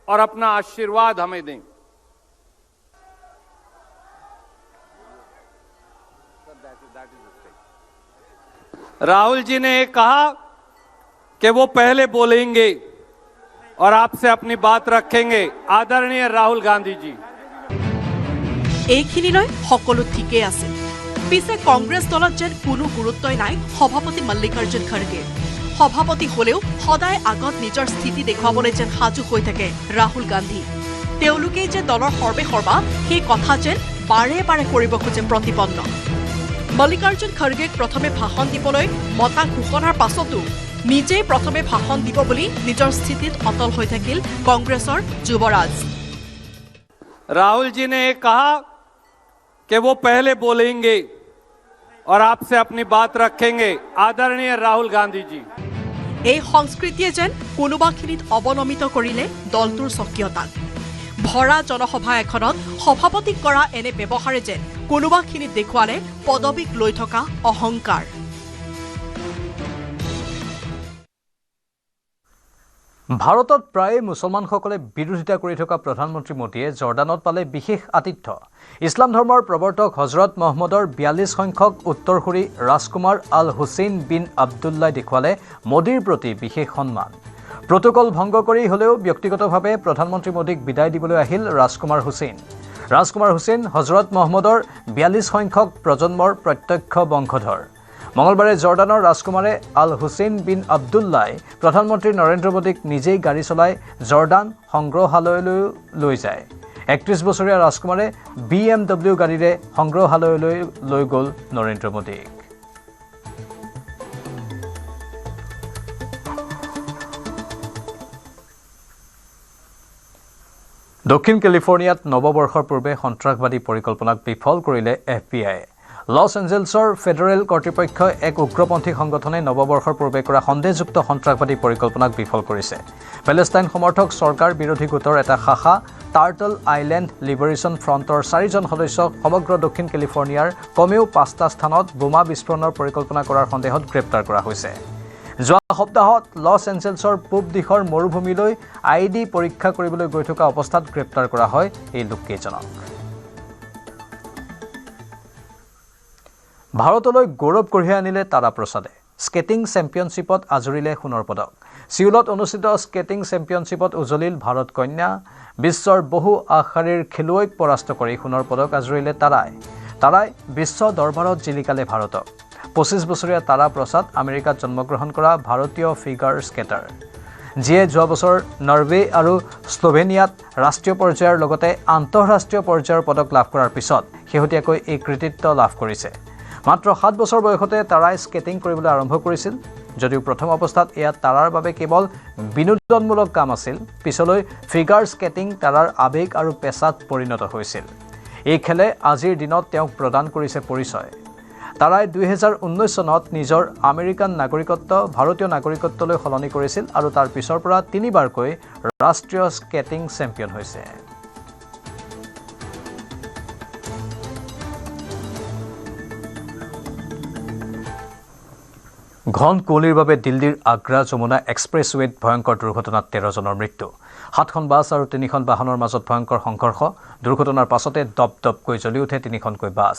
और अपना आशीर्वाद हमें दें। राहुल जी ने कहा कि वो पहले बोलेंगे और आपसे अपनी बात रखेंगे। आदरणीय राहुल गांधी जी। এইখিনিলৈ সকলো ঠিকেই আছিল। পিছে কংগ্ৰেছ দলত যেন কোনো গুৰুত্বই নাই সভাপতি মল্লিকাৰ্জুন খড়গে। সভাপতি হলেও সদায় আগত নিজৰ স্থিতি দেখুৱাবলৈ যেন সাজু হৈ থাকে ৰাহুল গান্ধী। তেওঁলোকেই যে দলৰ সৰ্বে সৰ্বা সেই কথা যেন বাৰে বাৰে কৰিব খোজে প্ৰতিপন্ন। মল্লিকাৰ্জুন খড়গেক প্ৰথমে ভাষণ দিবলৈ মতা ঘোষণাৰ পাছতো নিজেই প্ৰথমে ভাষণ দিব বুলি নিজৰ স্থিতিত অটল হৈ থাকিল কংগ্ৰেছৰ যুৱৰাজ। राहुल जी ने कहा कि वो पहले बोलेंगे और आपसे अपनी बात रखेंगे। आदरणीय राहुल गांधी जी। এই সংস্কৃতিয়ে যেন কোনোবাখিনিত অৱনমিত কৰিলে দলটোৰ স্বকীয়তাক। ভৰা জনসভা এখনত সভাপতিক কৰা এনে ব্যৱহাৰে যেন কোনোবাখিনিত দেখুৱালে পদবীক লৈ থকা অহংকাৰ। ভাৰতত প্ৰায় মুছলমানসকলে বিৰোধিতা কৰি থকা প্ৰধানমন্ত্ৰী মোদীয়ে জৰ্ডানত পালে বিশেষ আতিথ্য। ইছলাম ধৰ্মৰ প্ৰৱৰ্তক হজৰত মহম্মদৰ 42 সংখ্যক উত্তৰসূৰী ৰাজকুমাৰ আল হুছেইন বিন আব্দুল্লাই দেখুৱালে মোদীৰ প্ৰতি বিশেষ সন্মান। প্ৰটোকল ভংগ কৰি হ'লেও ব্যক্তিগতভাৱে প্ৰধানমন্ত্ৰী মোদীক বিদায় দিবলৈ আহিল ৰাজকুমাৰ হুছেইন। ৰাজকুমাৰ হুছেইন হজৰত মহম্মদৰ 42 সংখ্যক প্ৰজন্মৰ প্ৰত্যক্ষ বংশধৰ। মঙলবাৰে জৰ্ডানৰ ৰাজকুমাৰে আল হুছেইন বিন আব্দুল্লাই প্ৰধানমন্ত্ৰী নৰেন্দ্ৰ মোদীক নিজেই গাড়ী চলাই জৰ্ডান সংগ্ৰহালয়লৈ লৈ যায়। 31 বছৰীয়া ৰাজকুমাৰে BMW গাড়ীৰে সংগ্ৰহালয়লৈ লৈ গ'ল নৰেন্দ্ৰ মোদীক। দক্ষিণ কেলিফৰ্ণিয়াত নৱবৰ্ষৰ পূৰ্বে সন্ত্ৰাসবাদী পৰিকল্পনাক বিফল কৰিলে FBI। লছ এঞ্জেলছৰ ফেডাৰেল কৰ্তৃপক্ষই এক উগ্ৰপন্থী সংগঠনে নৱবৰ্ষৰ পূৰ্বে কৰা সন্দেহযুক্ত সন্ত্ৰাসবাদী পৰিকল্পনাক বিফল কৰিছে। পেলেষ্টাইন সমৰ্থক চৰকাৰ বিৰোধী গোটৰ এটা শাখা টাৰ্টল আইলেণ্ড লিবাৰেশ্যন ফ্ৰণ্টৰ 4জন সদস্যক সমগ্ৰ দক্ষিণ কেলিফৰ্ণিয়াৰ কমেও 5টা স্থানত বোমা বিস্ফোৰণৰ পৰিকল্পনা কৰাৰ সন্দেহত গ্ৰেপ্তাৰ কৰা হৈছে। যোৱা সপ্তাহত লছ এঞ্জেলছৰ পূব দিশৰ মৰুভূমিলৈ ID পৰীক্ষা কৰিবলৈ গৈ থকা অৱস্থাত গ্ৰেপ্তাৰ কৰা হয় এই লোককেইজনক। ভাৰতলৈ গৌৰৱ কঢ়িয়াই আনিলে তাৰা প্ৰসাদে। স্কেটিং চেম্পিয়নশ্বিপত আজুৰিলে সোণৰ পদক। ছিউলত অনুষ্ঠিত স্কেটিং চেম্পিয়নশ্বিপত উজলিল ভাৰত কন্যা। বিশ্বৰ বহু আগশাৰীৰ খেলুৱৈক পৰাস্ত কৰি সোণৰ পদক আজুৰিলে তাৰাই বিশ্ব দৰবাৰত জিলিকালে ভাৰতক। 25 বছৰীয়া তাৰা প্ৰসাদ আমেৰিকাত জন্মগ্ৰহণ কৰা ভাৰতীয় ফিগাৰ স্কেটাৰ, যিয়ে যোৱা বছৰ নৰৱে আৰু স্লোভেনিয়াত ৰাষ্ট্ৰীয় পৰ্যায়ৰ লগতে আন্তঃৰাষ্ট্ৰীয় পৰ্যায়ৰ পদক লাভ কৰাৰ পিছত শেহতীয়াকৈ এই কৃতিত্ব লাভ কৰিছে। মাত্ৰ 7 বছৰ বয়সতে তাৰাই স্কেটিং কৰিবলৈ আৰম্ভ কৰিছিল। যদিও প্ৰথম অৱস্থাত এয়া তাৰাৰ বাবে কেৱল বিনোদনমূলক কাম আছিল, পিছলৈ ফিগাৰ স্কেটিং তাৰাৰ আৱেগ আৰু পেছাত পৰিণত হৈছিল। এই খেলে আজিৰ দিনত তেওঁক প্ৰদান কৰিছে পৰিচয়। তাৰাই 2019 চনত নিজৰ আমেৰিকান নাগৰিকত্ব ভাৰতীয় নাগৰিকত্বলৈ সলনি কৰিছিল আৰু তাৰ পিছৰ পৰা 3বাৰকৈ ৰাষ্ট্ৰীয় স্কেটিং চেম্পিয়ন হৈছে। ঘন কুঁৱলীৰ বাবে দিল্লীৰ আগ্ৰা যমুনা এক্সপ্ৰেছৱেত ভয়ংকৰ দুৰ্ঘটনাত 13জনৰ মৃত্যু। 7খন বাছ আৰু 3খন বাহনৰ মাজত ভয়ংকৰ সংঘৰ্ষ। দুৰ্ঘটনাৰ পাছতে দপদপকৈ জ্বলি উঠে 3খনকৈ বাছ।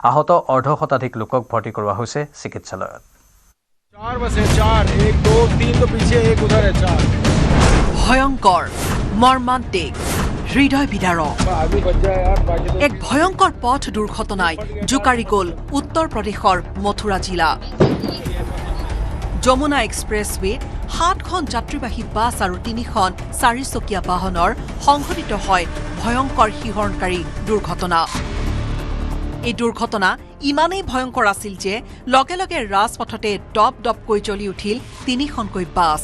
আহত অৰ্ধশতাধিক লোকক ভৰ্তি কৰোৱা হৈছে চিকিৎসালয়ত। 4 बसें 4 1 2 3 तो पीछे एक उधर है 4। ভয়ংকৰ মৰ্মান্তিক হৃদয় বিদাৰক এক ভয়ংকৰ পথ দুৰ্ঘটনাই জোকাৰি গ'ল উত্তৰ প্ৰদেশৰ মথুৰা জিলা। যমুনা এক্সপ্ৰেছৱেত 7খন যাত্ৰীবাহী বাছ আৰু 3খন 4চকীয়া বাহনৰ সংঘটিত হয় ভয়ংকৰ শিহৰণকাৰী দুৰ্ঘটনা। এই দুৰ্ঘটনা ইমানেই ভয়ংকৰ আছিল যে লগে লগে ৰাজপথতে দপদপকৈ জ্বলি উঠিল 3খনকৈ বাছ।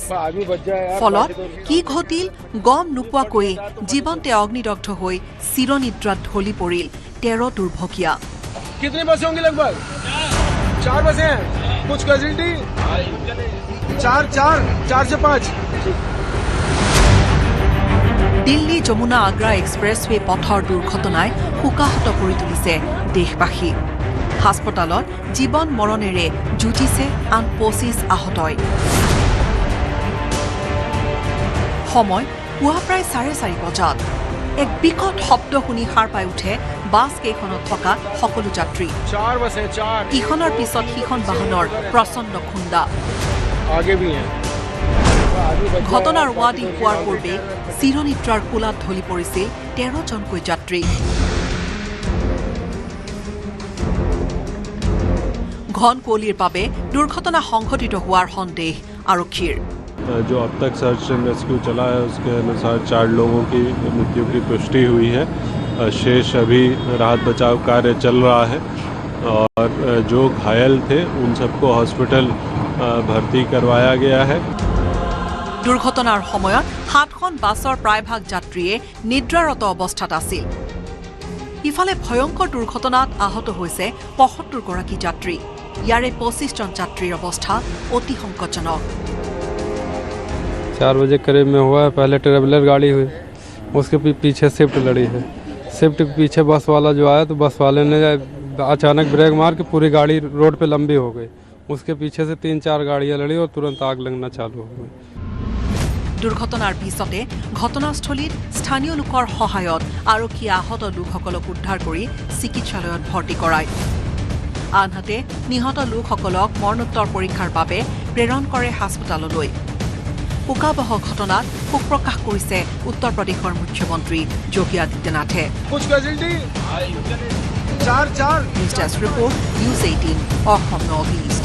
ফলত কি ঘটিল গম নোপোৱাকৈ জীৱন্তে অগ্নিদগ্ধ হৈ চিৰনিদ্ৰাত ঢলি পৰিল 13 দুৰ্ভগীয়া। कितनी बसें होंगी लगभग? 4 बसें हैं। कुछ कैजुअल्टी 4 से 5। দিল্লী যমুনা আগ্ৰা এক্সপ্ৰেছৱে পথৰ দুৰ্ঘটনাই শোকাহত কৰি তুলিছে দেশবাসী। হাস্পতালত জীৱন মৰণেৰে যুঁজিছে আন 25 আহতই। সময় পুৱা প্ৰায় 4:30 বজাত এক বিকট শব্দ শুনি সাৰ পাই উঠে বাছ কেইখনত থকা সকলো যাত্ৰী। ইখনৰ পিছত সিখন বাহনৰ প্ৰচণ্ড খুন্দা। ঘটনাৰ ৱাদি হোৱাৰ পূৰ্বে চিৰনিদ্ৰাৰ কোলাত ঢলি পৰিছিল 13জনকৈ যাত্ৰী। ঘন কুঁৱলীৰ বাবে দুৰ্ঘটনা সংঘটিত হোৱাৰ সন্দেহ আৰক্ষীৰ। जो अब तक सर्च एंड रेस्क्यू चला है उसके अनुसार 4 लोगों की मृत्यु की पुष्टि हुई है। शेष अभी राहत बचाव कार्य चल रहा है और जो घायल थे उन सबको हॉस्पिटल भर्ती करवाया गया है। দুৰ্ঘটনাৰ সময়ত 7খন বাছৰ প্ৰায়ভাগ যাত্ৰীয়ে নিদ্ৰাৰত অৱস্থাত আছিল। ইফালে ভয়ংকৰ দুৰ্ঘটনাত আহত হৈছে 75গৰাকী যাত্ৰী। ইয়াৰে 25জন যাত্ৰীৰ অৱস্থা অতি সংকটজনক। 4 बजे करीब में हुआ है। पहले ट्रेवलर गाड़ी हुई, उसके पीछे स्विफ्ट लड़ी है। स्विफ्ट के पीछे बस वाला जो आया तो बस वाले ने अचानक ब्रेक मार के पूरी गाड़ी रोड पे लंबी हो गई। उसके पीछे से 3-4 गाड़ियां लड़ी और तुरंत आग लगना चालू हो गई। দুৰ্ঘটনাৰ পিছতে ঘটনাস্থলীত স্থানীয় লোকৰ সহায়ত আৰক্ষীয়ে আহত লোকসকলক উদ্ধাৰ কৰি চিকিৎসালয়ত ভৰ্তি কৰায়। আনহাতে নিহত লোকসকলক মৰণোত্তৰ পৰীক্ষাৰ বাবে প্ৰেৰণ কৰে হাস্পতাললৈ। শোকাবহ ঘটনাত শোক প্ৰকাশ কৰিছে উত্তৰ প্ৰদেশৰ মুখ্যমন্ত্ৰী যোগী আদিত্যনাথে। News desk report, news 18 Assam north east.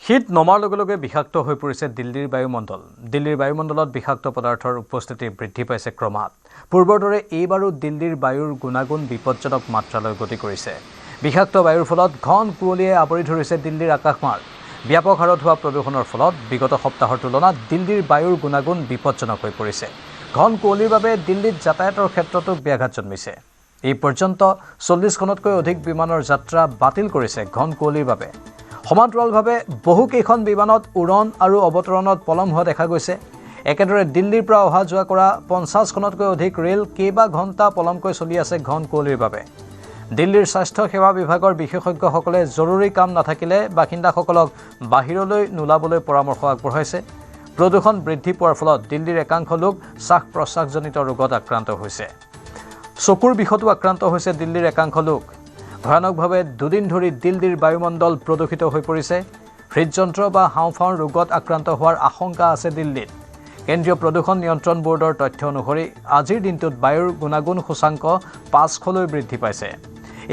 শীত নমাৰ লগে লগে বিষাক্ত হৈ পৰিছে দিল্লীৰ বায়ুমণ্ডল। দিল্লীৰ বায়ুমণ্ডলত বিষাক্ত পদাৰ্থৰ উপস্থিতি বৃদ্ধি পাইছে ক্ৰমাৎ। পূৰ্বৰ দৰে এইবাৰো দিল্লীৰ বায়ুৰ গুণাগুণ বিপদজনক মাত্ৰালৈ গতি কৰিছে। বিষাক্ত বায়ুৰ ফলত ঘন কুঁৱলীয়ে আৱৰি ধৰিছে দিল্লীৰ আকাশমাৰ্গ। ব্যাপক হাৰত হোৱা প্ৰদূষণৰ ফলত বিগত সপ্তাহৰ তুলনাত দিল্লীৰ বায়ুৰ গুণাগুণ বিপদজনক হৈ পৰিছে। ঘন কুঁৱলীৰ বাবে দিল্লীত যাতায়াতৰ ক্ষেত্ৰতো ব্যাঘাত জন্মিছে। এই পৰ্যন্ত 40খনতকৈ অধিক বিমানৰ যাত্ৰা বাতিল কৰিছে ঘন কুঁৱলীৰ বাবে। সমান্তৰালভাৱে বহুকেইখন বিমানত উৰণ আৰু অৱতৰণত পলম হোৱা দেখা গৈছে। একেদৰে দিল্লীৰ পৰা অহা যোৱা কৰা 50খনতকৈ অধিক ৰেল কেইবা ঘণ্টা পলমকৈ চলি আছে ঘন কুঁৱলীৰ বাবে। দিল্লীৰ স্বাস্থ্য সেৱা বিভাগৰ বিশেষজ্ঞসকলে জৰুৰী কাম নাথাকিলে বাসিন্দাসকলক বাহিৰলৈ নোলাবলৈ পৰামৰ্শ আগবঢ়াইছে। প্ৰদূষণ বৃদ্ধি পোৱাৰ ফলত দিল্লীৰ একাংশ লোক শ্বাস প্ৰশ্বাসজনিত ৰোগত আক্ৰান্ত হৈছে। চকুৰ বিষতো আক্ৰান্ত হৈছে দিল্লীৰ একাংশ লোক। ভয়ানকভাৱে দুদিন ধৰি দিল্লীৰ বায়ুমণ্ডল প্ৰদূষিত হৈ পৰিছে। হৃদযন্ত্ৰ বা হাওঁফাওঁৰ ৰোগত আক্ৰান্ত হোৱাৰ আশংকা আছে দিল্লীত। কেন্দ্ৰীয় প্ৰদূষণ নিয়ন্ত্ৰণ বৰ্ডৰ তথ্য অনুসৰি আজিৰ দিনটোত বায়ুৰ গুণাগুণ সূচাংক 5লৈ বৃদ্ধি পাইছে।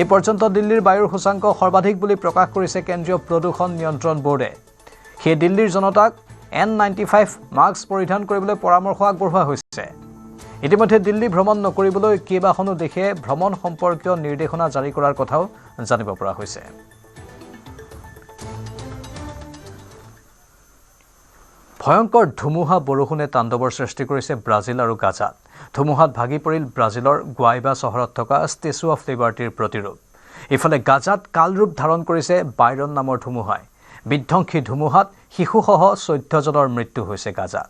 এই পৰ্যন্ত দিল্লীৰ বায়ুৰ সূচাংক সৰ্বাধিক বুলি প্ৰকাশ কৰিছে কেন্দ্ৰীয় প্ৰদূষণ নিয়ন্ত্ৰণ বৰ্ডে। সেই দিল্লীৰ জনতাক N95 মাস্ক পৰিধান কৰিবলৈ পৰামৰ্শ আগবঢ়োৱা হৈছে। ইতিমধ্যে দিল্লী ভ্ৰমণ নকৰিবলৈ কেইবাখনো দেশে ভ্ৰমণ সম্পৰ্কীয় নিৰ্দেশনা জাৰি কৰাৰ কথাও জানিব পৰা হৈছে। ভয়ংকৰ ধুমুহা বৰষুণে তাণ্ডৱৰ সৃষ্টি কৰিছে ব্ৰাজিল আৰু গাজাত। ধুমুহাত ভাগি পৰিল ব্ৰাজিলৰ গুৱাইবা চহৰত থকা ষ্টেচু অফ লিবাৰ্টিৰ প্ৰতিৰূপ। ইফালে গাজাত কালৰূপ ধাৰণ কৰিছে বাইৰন নামৰ ধুমুহাই। বিধ্বংসী ধুমুহাত শিশুসহ 14জনৰ মৃত্যু হৈছে গাজাত।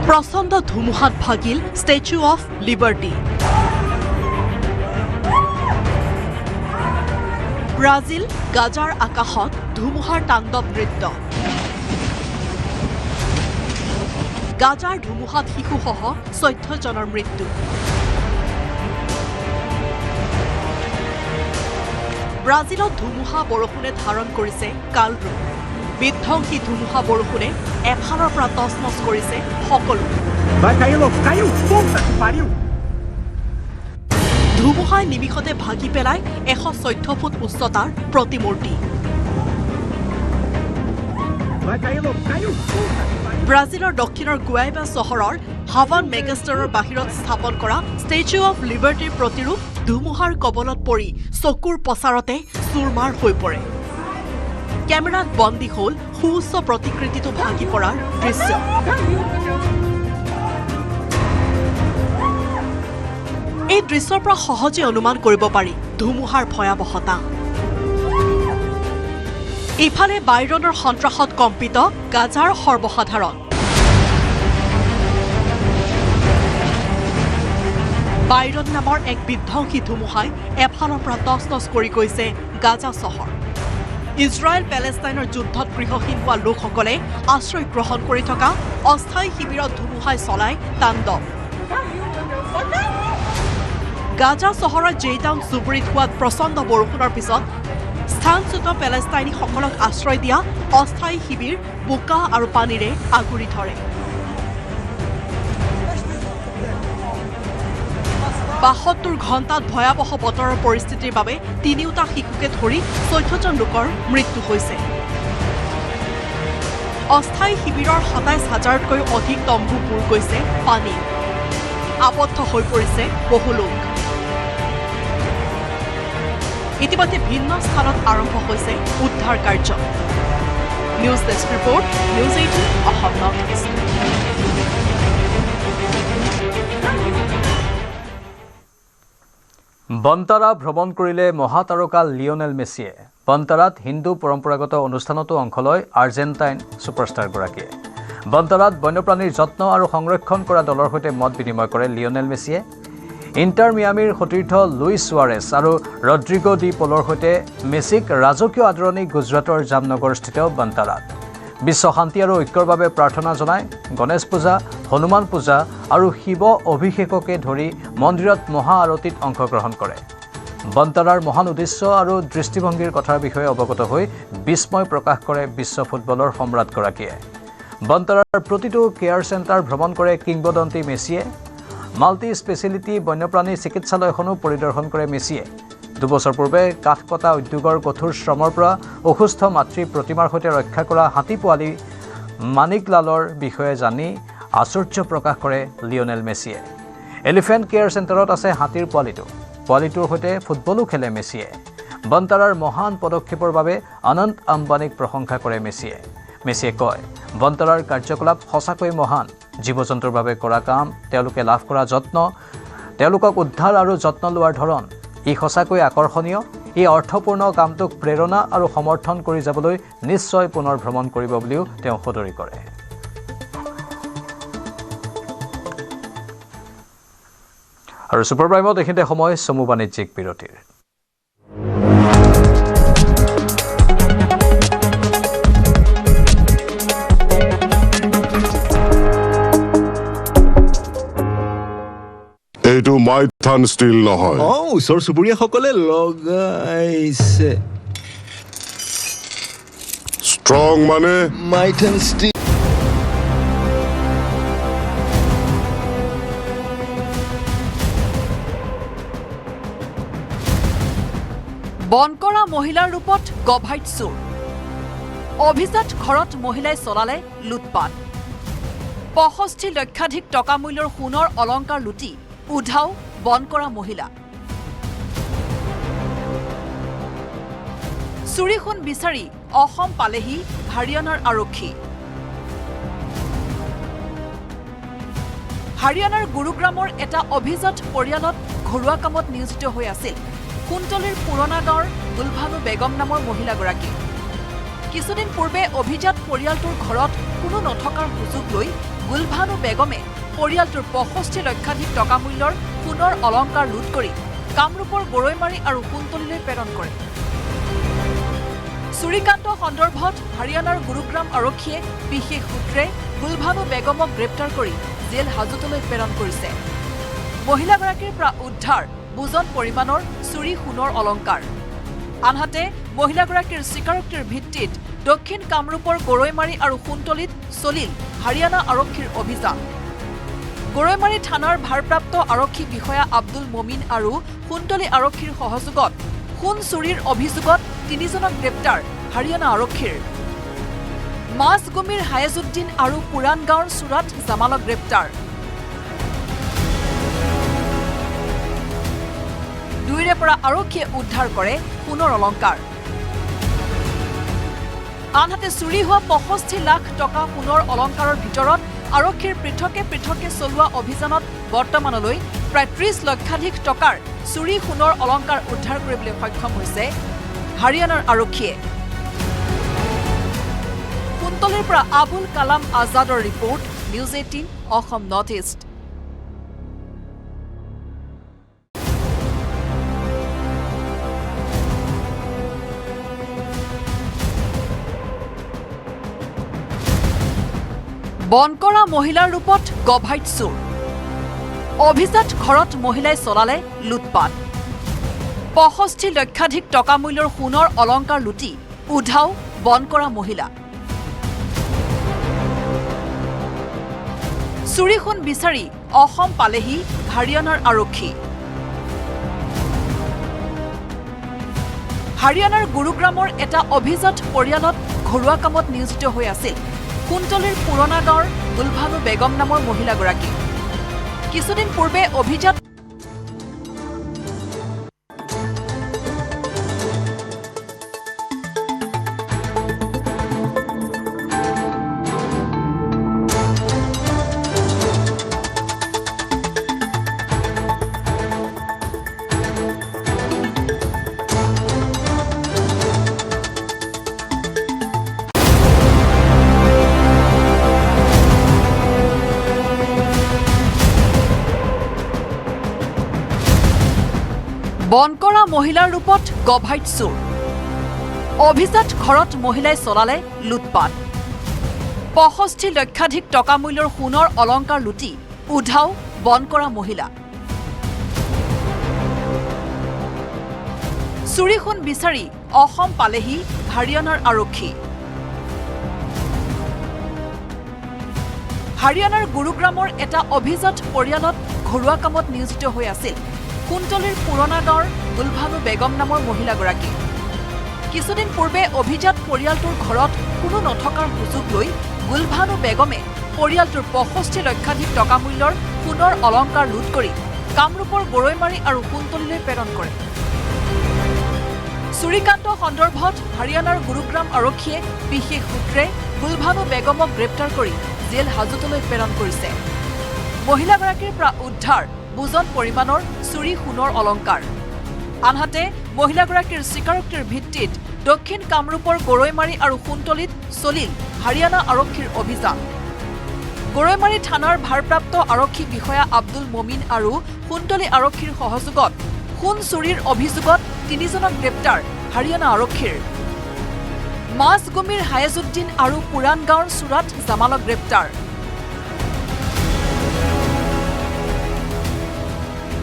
প্ৰচণ্ড ধুমুহাত ভাগিল ষ্টেচু অফ লিবাৰ্টি। ব্ৰাজিল গাজাৰ আকাশত ধুমুহাৰ তাণ্ডৱ নৃত্য। গাজাৰ ধুমুহাত শিশুসহ 14জনৰ মৃত্যু। ব্ৰাজিলত ধুমুহা বৰষুণে ধাৰণ কৰিছে কালৰূপ। বিধ্বংসী ধুমুহা বৰষুণে এফালৰ পৰা তছনছ কৰিছে সকলো। ধুমুহাই নিমিষতে ভাগি পেলাই 114 ফুট উচ্চতাৰ প্ৰতিমূৰ্তি। ব্ৰাজিলৰ দক্ষিণৰ গুৱাইবা চহৰৰ হাভান মেগাষ্টাৰৰ বাহিৰত স্থাপন কৰা ষ্টেচু অফ লিবাৰ্টিৰ প্ৰতিৰূপ ধুমুহাৰ কবলত পৰি চকুৰ পচাৰতে চুৰমাৰ হৈ পৰে। কেমেৰাত বন্দী হ'ল সুউচ্চ প্ৰতিকৃতিটো ভাগি পৰাৰ দৃশ্য। এই দৃশ্যৰ পৰা সহজে অনুমান কৰিব পাৰি ধুমুহাৰ ভয়াৱহতা। ইফালে বাইৰনৰ সন্ত্ৰাসত কম্পিত গাজাৰ সৰ্বসাধাৰণ। বাইৰন নামৰ এক বিধ্বংসী ধুমুহাই এফালৰ পৰা তছনছ কৰি গৈছে গাজা চহৰ। ইজৰাইল পেলেষ্টাইনৰ যুদ্ধত গৃহহীন হোৱা লোকসকলে আশ্ৰয় গ্ৰহণ কৰি থকা অস্থায়ী শিবিৰত ধুমুহাই চলাই তাণ্ডৱ। গাজা চহৰৰ জেইটাউন চুবুৰীত হোৱা প্ৰচণ্ড বৰষুণৰ পিছত স্থানচ্যুত পেলেষ্টাইনীসকলক আশ্ৰয় দিয়া অস্থায়ী শিবিৰ বোকা আৰু পানীৰে আগুৰি ধৰে। 72 ঘণ্টাত ভয়াৱহ বতৰৰ পৰিস্থিতিৰ বাবে তিনিওটা শিশুকে ধৰি 14জন লোকৰ মৃত্যু হৈছে। অস্থায়ী শিবিৰৰ 27,000তকৈ অধিক তম্বু বুৰ গৈছে পানী। আবদ্ধ হৈ পৰিছে বহু লোক। ইতিমধ্যে ভিন্ন স্থানত আৰম্ভ হৈছে উদ্ধাৰ কাৰ্য। News desk report, news 18 Assam north east. বন্তাৰা ভ্ৰমণ কৰিলে মহাতাৰকা লিঅনেল মেছিয়ে। বন্তাৰাত হিন্দু পৰম্পৰাগত অনুষ্ঠানতো অংশ লয় আৰ্জেণ্টাইন ছুপাৰষ্টাৰগৰাকীয়ে। বন্তাৰাত বন্যপ্ৰাণীৰ যত্ন আৰু সংৰক্ষণ কৰা দলৰ সৈতে মত বিনিময় কৰে লিঅনেল মেছিয়ে। ইণ্টাৰ মিয়ামিৰ সতীৰ্থ লুইছ সুৱাৰেছ আৰু ৰড্ৰিগো ডি পলৰ সৈতে মেছিক ৰাজকীয় আদৰণি গুজৰাটৰ জামনগৰস্থিত বান্তাৰাত। বিশ্ব শান্তি আৰু ঐক্যৰ বাবে প্ৰাৰ্থনা জনাই গণেশ পূজা, হনুমান পূজা আৰু শিৱ অভিষেককে ধৰি মন্দিৰত মহা আৰতিত অংশগ্ৰহণ কৰে। বান্তাৰাৰ মহান উদ্দেশ্য আৰু দৃষ্টিভংগীৰ কথাৰ বিষয়ে অৱগত হৈ বিস্ময় প্ৰকাশ কৰে বিশ্ব ফুটবলৰ সম্ৰাটগৰাকীয়ে। বান্তাৰাৰ প্ৰতিটো কেয়াৰ চেণ্টাৰ ভ্ৰমণ কৰে কিংবদন্তি মেছিয়ে। মাল্টি স্পেচিয়েলিটি বন্যপ্ৰাণী চিকিৎসালয়খনো পৰিদৰ্শন কৰে মেছিয়ে। 2 বছৰ পূৰ্বে কাঠ কটা উদ্যোগৰ কঠোৰ শ্ৰমৰ পৰা অসুস্থ মাতৃ প্ৰতিমাৰ সৈতে ৰক্ষা কৰা হাতী পোৱালি মানিকলালৰ বিষয়ে জানি আশ্চৰ্য প্ৰকাশ কৰে লিঅনেল মেছিয়ে। এলিফেণ্ট কেয়াৰ চেণ্টাৰত আছে হাতীৰ পোৱালিটোৰ সৈতে ফুটবলো খেলে মেছিয়ে। বান্তাৰাৰ মহান পদক্ষেপৰ বাবে অনন্ত আম্বানীক প্ৰশংসা কৰে মেছিয়ে। মেছিয়ে কয়, বান্তাৰাৰ কাৰ্যকলাপ সঁচাকৈ মহান। জীৱ-জন্তুৰ বাবে কৰা কাম, তেওঁলোকে লাভ কৰা যত্ন, তেওঁলোকক উদ্ধাৰ আৰু যত্ন লোৱাৰ ধৰণ, ই সঁচাকৈ আকৰ্ষণীয়। এই অৰ্থপূৰ্ণ কামটোক প্ৰেৰণা আৰু সমৰ্থন কৰি যাবলৈ নিশ্চয় পুনৰ ভ্ৰমণ কৰিব বুলিও তেওঁ সদৰি কৰে। আৰু ছুপাৰ প্ৰাইমত এইখিনিতে সময় চমু বাণিজ্যিক বিৰতিৰ। এইটো মাইথান ষ্টিল নহয়। ওচৰ চুবুৰীয়াসকলে লগাইছে। ষ্ট্ৰং মানে মাইথান ষ্টিল। বনকৰা মহিলাৰ ৰূপত গভাইট চোৰ। অভিজাত ঘৰত মহিলাই চলালে লুটপাট। 65 লক্ষাধিক টকা মূল্যৰ সোণৰ অলংকাৰ লুটি উধাও বনকৰা মহিলা। চুৰি সোণ বিচাৰি অসম পালেহি হাৰিয়ানাৰ আৰক্ষী। হাৰিয়ানাৰ গুৰুগ্ৰামৰ এটা অভিজাত পৰিয়ালত ঘৰুৱা কামত নিয়োজিত হৈ আছিল কুন্তলীৰ পুৰণা গাঁৱৰ গুলভানু বেগম নামৰ মহিলাগৰাকী। কিছুদিন পূৰ্বে অভিজাত পৰিয়ালটোৰ ঘৰত কোনো নথকাৰ সুযোগ লৈ গুলভানু বেগমে পৰিয়ালটোৰ 65 লক্ষাধিক টকা মূল্যৰ সোণৰ অলংকাৰ লুট কৰি কামৰূপৰ গৰৈমাৰী আৰু কুন্তলীলৈ প্ৰেৰণ কৰে। চুৰিকাণ্ড সন্দৰ্ভত হাৰিয়ানাৰ গুৰুগ্ৰাম আৰক্ষীয়ে বিশেষ সূত্ৰে গুলভানু বেগমক গ্ৰেপ্তাৰ কৰি জেল হাজতলৈ প্ৰেৰণ কৰিছে। মহিলাগৰাকীৰ পৰা উদ্ধাৰ বুজন পৰিমাণৰ চুৰি সোণৰ অলংকাৰ। আনহাতে মহিলাগৰাকীৰ স্বীকাৰোক্তিৰ ভিত্তিত দক্ষিণ কামৰূপৰ গৰৈমাৰী আৰু কুন্তলীত চলিল হাৰিয়ানা আৰক্ষীৰ অভিযান। গৰৈমাৰী থানাৰ ভাৰপ্ৰাপ্ত আৰক্ষী বিষয়া আব্দুল মমিন আৰু কুন্তলী আৰক্ষীৰ সহযোগত সোণ চুৰিৰ অভিযোগত 3জনক গ্ৰেপ্তাৰ হাৰিয়ানা আৰক্ষীৰ। মাছগুমিৰ হায়েজুদ্দিন আৰু পুৰাণ গাঁৱৰ চুৰাট জামালক গ্ৰেপ্তাৰ। দুইৰে পৰা আৰক্ষীয়ে উদ্ধাৰ কৰে সোণৰ অলংকাৰ। আনহাতে চুৰি হোৱা 65 লাখ টকা সোণৰ অলংকাৰৰ ভিতৰত আৰক্ষীৰ পৃথকে পৃথকে চলোৱা অভিযানত বৰ্তমানলৈ প্ৰায় 30 লক্ষাধিক টকাৰ চুৰি সোণৰ অলংকাৰ উদ্ধাৰ কৰিবলৈ সক্ষম হৈছে হাৰিয়ানাৰ আৰক্ষীয়ে। কুন্তলীৰ পৰা আবুল কালাম আজাদৰ report, news 18 Assam north east. বনকৰা মহিলাৰ ৰূপত গভাইট চোৰ। অভিজাত ঘৰত মহিলাই চলালে লুটপাট। 65 লক্ষাধিক টকা মূল্যৰ সোণৰ অলংকাৰ লুটি উধাও বনকৰা মহিলা। চুৰি সোণ বিচাৰি অসম পালেহি হাৰিয়ানাৰ আৰক্ষী। হাৰিয়ানাৰ গুৰুগ্ৰামৰ এটা অভিজাত পৰিয়ালত ঘৰুৱা কামত নিয়োজিত হৈ আছিল কুন্তলীৰ পুৰণা গাঁৱৰ গুলভানু বেগম নামৰ মহিলাগৰাকী। কিছুদিন পূৰ্বে অভিজাত বনকৰা মহিলাৰ ৰূপত গভাইট চোৰ অভিজাত ঘৰত মহিলাই চলালে লুটপাট 65 লক্ষাধিক টকা মূল্যৰ সোণৰ অলংকাৰ লুটি উধাও বনকৰা মহিলা চুৰি সোণ বিচাৰি অসম পালেহি হাৰিয়ানাৰ আৰক্ষী হাৰিয়ানাৰ গুৰুগ্ৰামৰ এটা অভিজাত পৰিয়ালত ঘৰুৱা কামত নিয়োজিত হৈ আছিল কুন্তলীৰ পুৰণা গাঁৱৰ গুলভানু বেগম নামৰ মহিলাগৰাকী কিছুদিন পূৰ্বে অভিজাত পৰিয়ালটোৰ ঘৰত কোনো নথকাৰ সুযোগ লৈ গুলভানু বেগমে পৰিয়ালটোৰ 65 লক্ষাধিক টকা মূল্যৰ সোণৰ অলংকাৰ লুট কৰি কামৰূপৰ গৰৈমাৰী আৰু কুন্তলীলৈ প্ৰেৰণ কৰে চুৰিকাণ্ড সন্দৰ্ভত হাৰিয়ানাৰ গুৰুগ্ৰাম আৰক্ষীয়ে বিশেষ সূত্ৰে গুলভানু বেগমক গ্ৰেপ্তাৰ কৰি জেল হাজতলৈ প্ৰেৰণ কৰিছে মহিলাগৰাকীৰ পৰা উদ্ধাৰ বুজন পৰিমাণৰ চুৰি সোণৰ অলংকাৰ আনহাতে মহিলাগৰাকীৰ স্বীকাৰোক্তিৰ ভিত্তিত দক্ষিণ কামৰূপৰ গৰৈমাৰী আৰু কুন্তলীত চলিল হাৰিয়ানা আৰক্ষীৰ অভিযান গৰৈমাৰী থানাৰ ভাৰপ্ৰাপ্ত আৰক্ষী বিষয়া আব্দুল মমিন আৰু কুন্তলী আৰক্ষীৰ সহযোগত সোণ চুৰিৰ অভিযোগত 3জনক গ্ৰেপ্তাৰ হাৰিয়ানা আৰক্ষীৰ মাছগুমিৰ হায়েজুদ্দিন আৰু পুৰাণ গাঁৱৰ সুৰাত জামালক গ্ৰেপ্তাৰ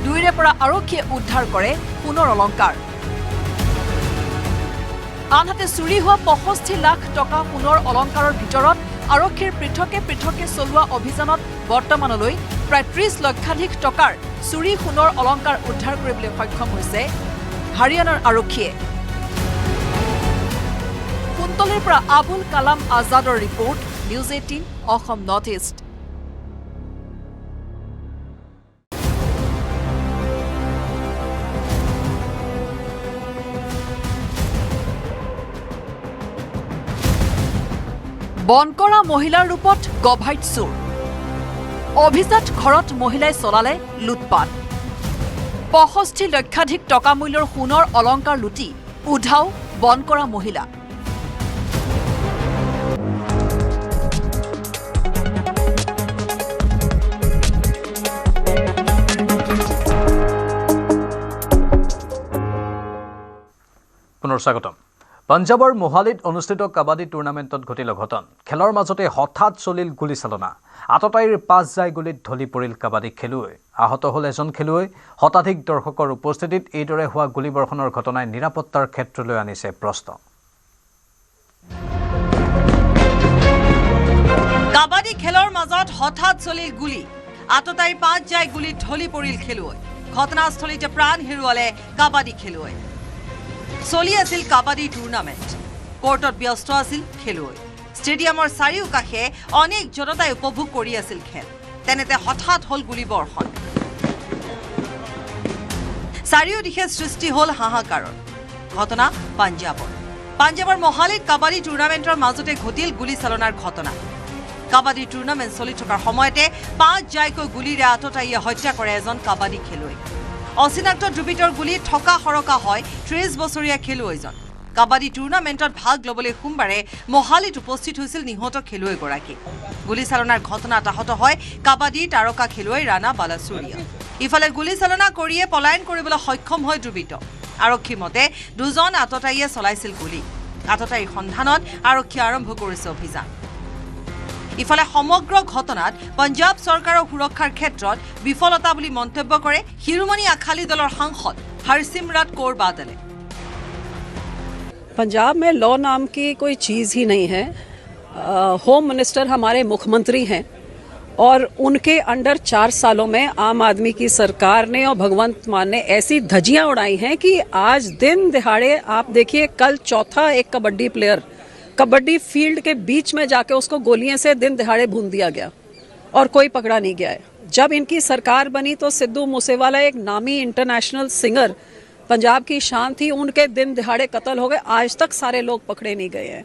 দুইৰে পৰা আৰক্ষীয়ে উদ্ধাৰ কৰে সোণৰ অলংকাৰ আনহাতে চুৰি হোৱা 65 লাখ টকা সোণৰ অলংকাৰৰ ভিতৰত আৰক্ষীৰ পৃথকে চলোৱা অভিযানত বৰ্তমানলৈ প্ৰায় 30 লক্ষাধিক টকাৰ চুৰি সোণৰ অলংকাৰ উদ্ধাৰ কৰিবলৈ সক্ষম হৈছে হাৰিয়ানাৰ আৰক্ষীয়ে কুন্তলীৰ পৰা আবুল কালাম আজাদৰ report news 18 Assam north east বনকৰা মহিলাৰ ৰূপত গভাইট চোৰ অভিজাত ঘৰত মহিলাই চলালে লুটপাট 65 লক্ষাধিক টকা মূল্যৰ সোণৰ অলংকাৰ লুটি উধাও বনকৰা মহিলা পুনৰ স্বাগতম পঞ্জাবৰ মোহালিত অনুষ্ঠিত কাবাডী টুৰ্ণামেণ্টত ঘটিল অঘটন খেলৰ মাজতে হঠাৎ চলিল গুলীচালনা আততায়ীৰ 5 জাই গুলীত ঢলি পৰিল কাবাডী খেলুৱৈ আহত হল এজন খেলুৱৈ শতাধিক দৰ্শকৰ উপস্থিতিত এইদৰে হোৱা গুলীবৰ্ষণৰ ঘটনাই নিৰাপত্তাৰ ক্ষেত্ৰলৈ আনিছে প্ৰশ্ন কাবাডী খেলৰ মাজত হঠাৎ চলিল গুলী আততায়ীৰ 5 জাই গুলীত ঢলি পৰিল খেলুৱৈ ঘটনাস্থলীতে প্ৰাণ হেৰুৱালে কাবাডী খেলুৱৈ চলি আছিল কাবাডী টুৰ্ণামেণ্ট কোৰ্টত ব্যস্ত আছিল খেলুৱৈ ষ্টেডিয়ামৰ চাৰিওকাষে অনেক জনতাই উপভোগ কৰি আছিল খেল তেনেতে হঠাৎ হল গুলীবৰ্ষণ চাৰিওদিশে সৃষ্টি হল হাহাকাৰৰ ঘটনা পাঞ্জাবৰ মোহালিত কাবাডী টুৰ্ণামেণ্টৰ মাজতে ঘটিল গুলীচালনাৰ ঘটনা কাবাডী টুৰ্ণামেণ্ট চলি থকাৰ সময়তে 5 জাইকৈ গুলীৰে আততায়ীয়ে হত্যা কৰে এজন কাবাডী খেলুৱৈ অচিনাক্ত ডুবিটৰ গুলী ঠকা হৰকা হয় 30 বছৰীয়া খেলুৱৈজন কাবাডী টুৰ্ণামেণ্টত ভাগ ল'বলৈ সোমবাৰে মোহালিত উপস্থিত হৈছিল নিহত খেলুৱৈগৰাকী গুলীচালনাৰ ঘটনাত আহত হয় কাবাডী তাৰকা খেলুৱৈ ৰাণা বালাচুৰিয়া ইফালে গুলীচালনা কৰিয়ে পলায়ন কৰিবলৈ সক্ষম হয় ডুবিট আৰক্ষীৰ মতে দুজন আততায়ীয়ে চলাইছিল গুলী আততায়ীৰ সন্ধানত আৰক্ষী আৰম্ভ কৰিছে অভিযান ইফালে সমগ্ৰ ঘটনাত পঞ্জাব চৰকাৰৰ সুৰক্ষাৰ ক্ষেত্ৰত বিফলতা বুলি মন্তব্য কৰে হিৰোমণি আখালী দলৰ সাংসদ হৰসিমৰাট কৌৰ বাদলে पंजाब में लॉ नाम की कोई चीज़ ही नहीं है होम मिनिस्टर हमारे मुख्यमंत्री हैं और उनके अंडर 4 सालों में आम आदमी की सरकार ने और भगवंत मान ने ऐसी धज्जियां उड़ाई हैं कि आज दिन दिहाड़े आप देखिए कल चौथा एक कबड्डी प्लेयर कबड्डी फील्ड के बीच में जाके उसको गोलियों से दिन दिहाड़े भून दिया गया और कोई पकड़ा नहीं गया है जब इनकी सरकार बनी तो सिद्धू मूसेवाला एक नामी इंटरनेशनल सिंगर पंजाब की शान थी उनके दिन दिहाड़े कत्ल हो गए आज तक सारे लोग पकड़े नहीं गए हैं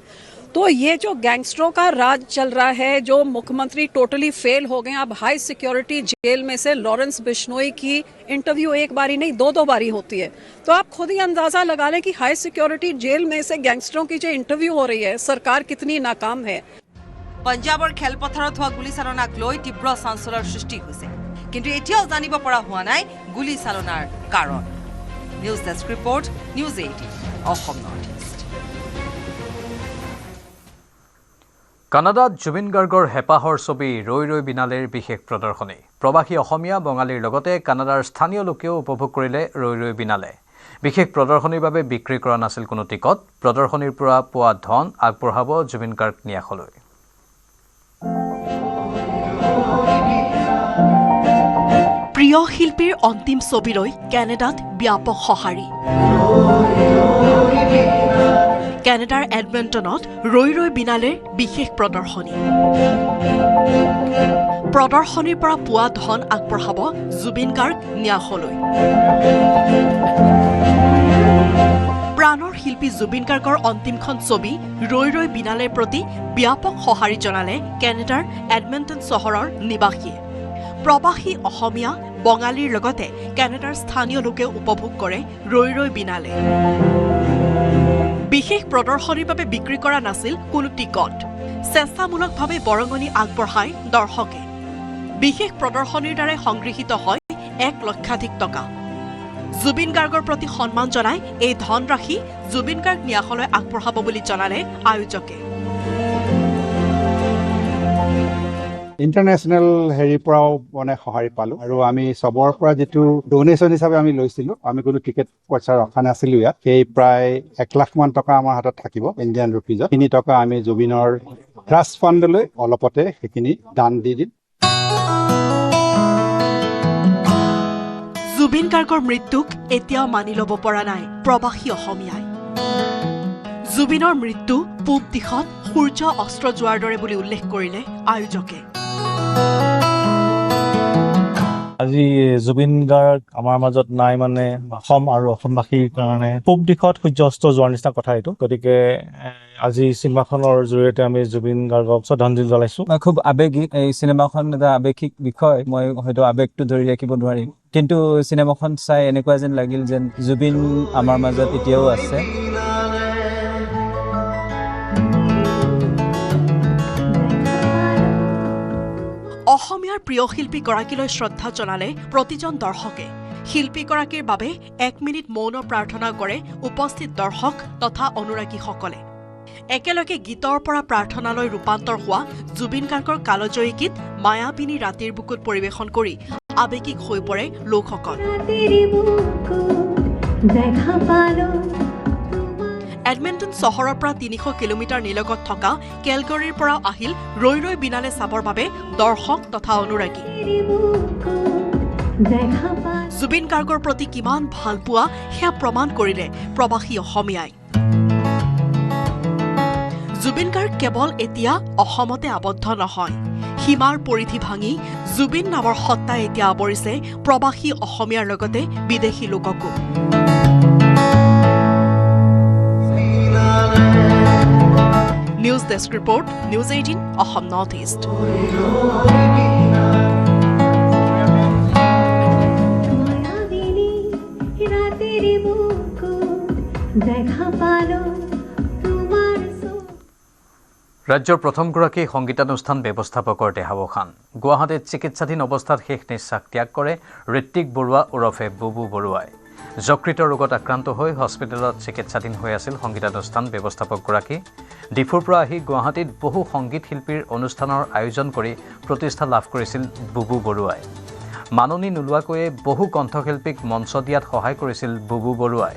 तो ये जो गैंगस्टरों का राज चल रहा है जो मुख्यमंत्री टोटली फेल हो गए अब हाई सिक्योरिटी जेल में से लॉरेंस बिश्नोई की इंटरव्यू एक बारी नहीं 2 बारी होती है तो आप खुद ही अंदाजा लगा लें कि हाई सिक्योरिटी जेल में से गैंगस्टरों की जो इंटरव्यू हो रही है सरकार कितनी नाकाम है पंजाबर खेलपथारत हुआ गुलीचालनाक লৈ তীব্ৰ চাঞ্চলৰ সৃষ্টি হৈছে কিন্তু এতিয়াও জানিব পৰা হোৱা নাই গুলীচালনাৰ কাৰণ news desk report, news 18 Assam north east. কানাডাত জুবিন গাৰ্গৰ হেঁপাহৰ ছবি ৰৈ ৰৈ বিনালেৰ বিশেষ প্ৰদৰ্শনী। প্ৰৱাসী অসমীয়া বঙালীৰ লগতে কানাডাৰ স্থানীয় লোকেও উপভোগ কৰিলে ৰৈ ৰৈ বিনালে। বিশেষ প্ৰদৰ্শনীৰ বাবে বিক্ৰী কৰা নাছিল কোনো টিকট। প্ৰদৰ্শনীৰ পৰা পোৱা ধন আগবঢ়াব জুবিন গাৰ্গ ন্যাসলৈ। প্ৰিয় শিল্পীৰ অন্তিম ছবিলৈ কেনেডাত ব্যাপক সঁহাৰি। কেনেডাৰ এডমণ্টনত ৰৈ ৰৈ বিনালেৰ বিশেষ প্ৰদৰ্শনী। প্ৰদৰ্শনীৰ পৰা পোৱা ধন আগবঢ়াব জুবিন গাৰ্গ ন্যাসলৈ। প্ৰাণৰ শিল্পী জুবিন গাৰ্গৰ অন্তিমখন ছবি ৰৈ ৰৈ বিনালেৰ প্ৰতি ব্যাপক সঁহাৰি জনালে কেনেডাৰ এডমণ্টন চহৰৰ নিবাসীয়ে। প্ৰৱাসী অসমীয়া বঙালীৰ লগতে কেনেডাৰ স্থানীয় লোকে উপভোগ কৰে ৰৈ ৰৈ বিনালে। বিশেষ প্ৰদৰ্শনীৰ বাবে বিক্ৰী কৰা নাছিল কোনো টিকট। স্বেচ্ছামূলকভাৱে বৰঙণি আগবঢ়ায় দৰ্শকে। বিশেষ প্ৰদৰ্শনীৰ দ্বাৰা সংগৃহীত হয় 1 লক্ষাধিক টকা। জুবিন গাৰ্গৰ প্ৰতি সন্মান জনাই এই ধনৰাশি জুবিন গাৰ্গ ন্যাসলৈ আগবঢ়াব বুলি জনালে আয়োজকে। ইণ্টাৰনেশ্যনেল হেৰিৰ পৰাও মানে সঁহাৰি পালোঁ আৰু আমি চবৰ পৰা যিটো ডোনেশ্যন হিচাপে আমি লৈছিলোঁ, আমি কোনো টিকেট পইচা ৰখা নাছিলোঁ ইয়াত। সেই প্ৰায় 1 লাখ মান টকা আমাৰ হাতত থাকিব ইণ্ডিয়ান ৰুপিজত। সেইখিনি টকা আমি জুবিনৰ ট্ৰাষ্ট ফাণ্ডলৈ অলপতে সেইখিনি দান দি দিম। জুবিন গাৰ্গৰ মৃত্যুক এতিয়াও মানি ল'ব পৰা নাই প্ৰৱাসী অসমীয়াই। জুবিনৰ মৃত্যু পূব দিশত সূৰ্য অস্ত্ৰ যোৱাৰ দৰে বুলি উল্লেখ কৰিলে আয়োজকে। আজি জুবিন গাৰ্গ আমাৰ মাজত নাই, মানে অসম আৰু অসমবাসীৰ কাৰণে পূব দিশত সূৰ্য অস্ত যোৱাৰ নিচিনা কথা এইটো। গতিকে আজি চিনেমাখনৰ জৰিয়তে আমি জুবিন গাৰ্গক শ্ৰদ্ধাঞ্জলি জনাইছো। খুব আৱেগিক এই চিনেমাখন, এটা আৱেগিক বিষয়। মই হয়তো আৱেগটো ধৰি ৰাখিব নোৱাৰিম, কিন্তু চিনেমাখন চাই এনেকুৱা যেন লাগিল যেন জুবিন আমাৰ মাজত এতিয়াও আছে। অসমীয়াৰ প্ৰিয় শিল্পীগৰাকীলৈ শ্ৰদ্ধা জনালে প্ৰতিজন দৰ্শকে। শিল্পীগৰাকীৰ বাবে 1 মিনিট মৌন প্ৰাৰ্থনা কৰে উপস্থিত দৰ্শক তথা অনুৰাগীসকলে। একেলগে গীতৰ পৰা প্ৰাৰ্থনালৈ ৰূপান্তৰ হোৱা জুবিন গাৰ্গৰ কালজয়ী গীত মায়াবিনী ৰাতিৰ বুকুত পৰিৱেশন কৰি আৱেগিক হৈ পৰে লোকসকল। এডমণ্টন চহৰৰ পৰা 300 কিলোমিটাৰ নিলগত থকা কেলগৰীৰ পৰা আহিল ৰৈ ৰৈ বিনালে চাবৰ বাবে দৰ্শক তথা অনুৰাগী। জুবিন গাৰ্গৰ প্ৰতি কিমান ভাল পোৱা সেয়া প্ৰমাণ কৰিলে প্ৰৱাসী অসমীয়াই। জুবিন গাৰ্গ কেৱল এতিয়া অসমতে আবদ্ধ নহয়, সীমাৰ পৰিধি ভাঙি জুবিন নামৰ সত্তাই এতিয়া আৱৰিছে প্ৰৱাসী অসমীয়াৰ লগতে বিদেশী লোককো। News desk report, news 18 Assam north east. ৰাজ্যৰ প্ৰথমগৰাকী সংগীতানুষ্ঠান ব্যৱস্থাপকৰ দেহাৱসান। গুৱাহাটীত চিকিৎসাধীন অৱস্থাত শেষ নিশ্বাস ত্যাগ কৰে ঋত্বিক বৰুৱা ওৰফে বুবু বৰুৱাই। যকৃত ৰোগত আক্ৰান্ত হৈ হস্পিটেলত চিকিৎসাধীন হৈ আছিল সংগীতানুষ্ঠান ব্যৱস্থাপকগৰাকী। ডিফুৰ পৰা আহি গুৱাহাটীত বহু সংগীত শিল্পীৰ অনুষ্ঠানৰ আয়োজন কৰি প্ৰতিষ্ঠা লাভ কৰিছিল বুবু বৰুৱাই। মাননি নোলোৱাকৈয়ে বহু কণ্ঠশিল্পীক মঞ্চ দিয়াত সহায় কৰিছিল বুবু বৰুৱাই।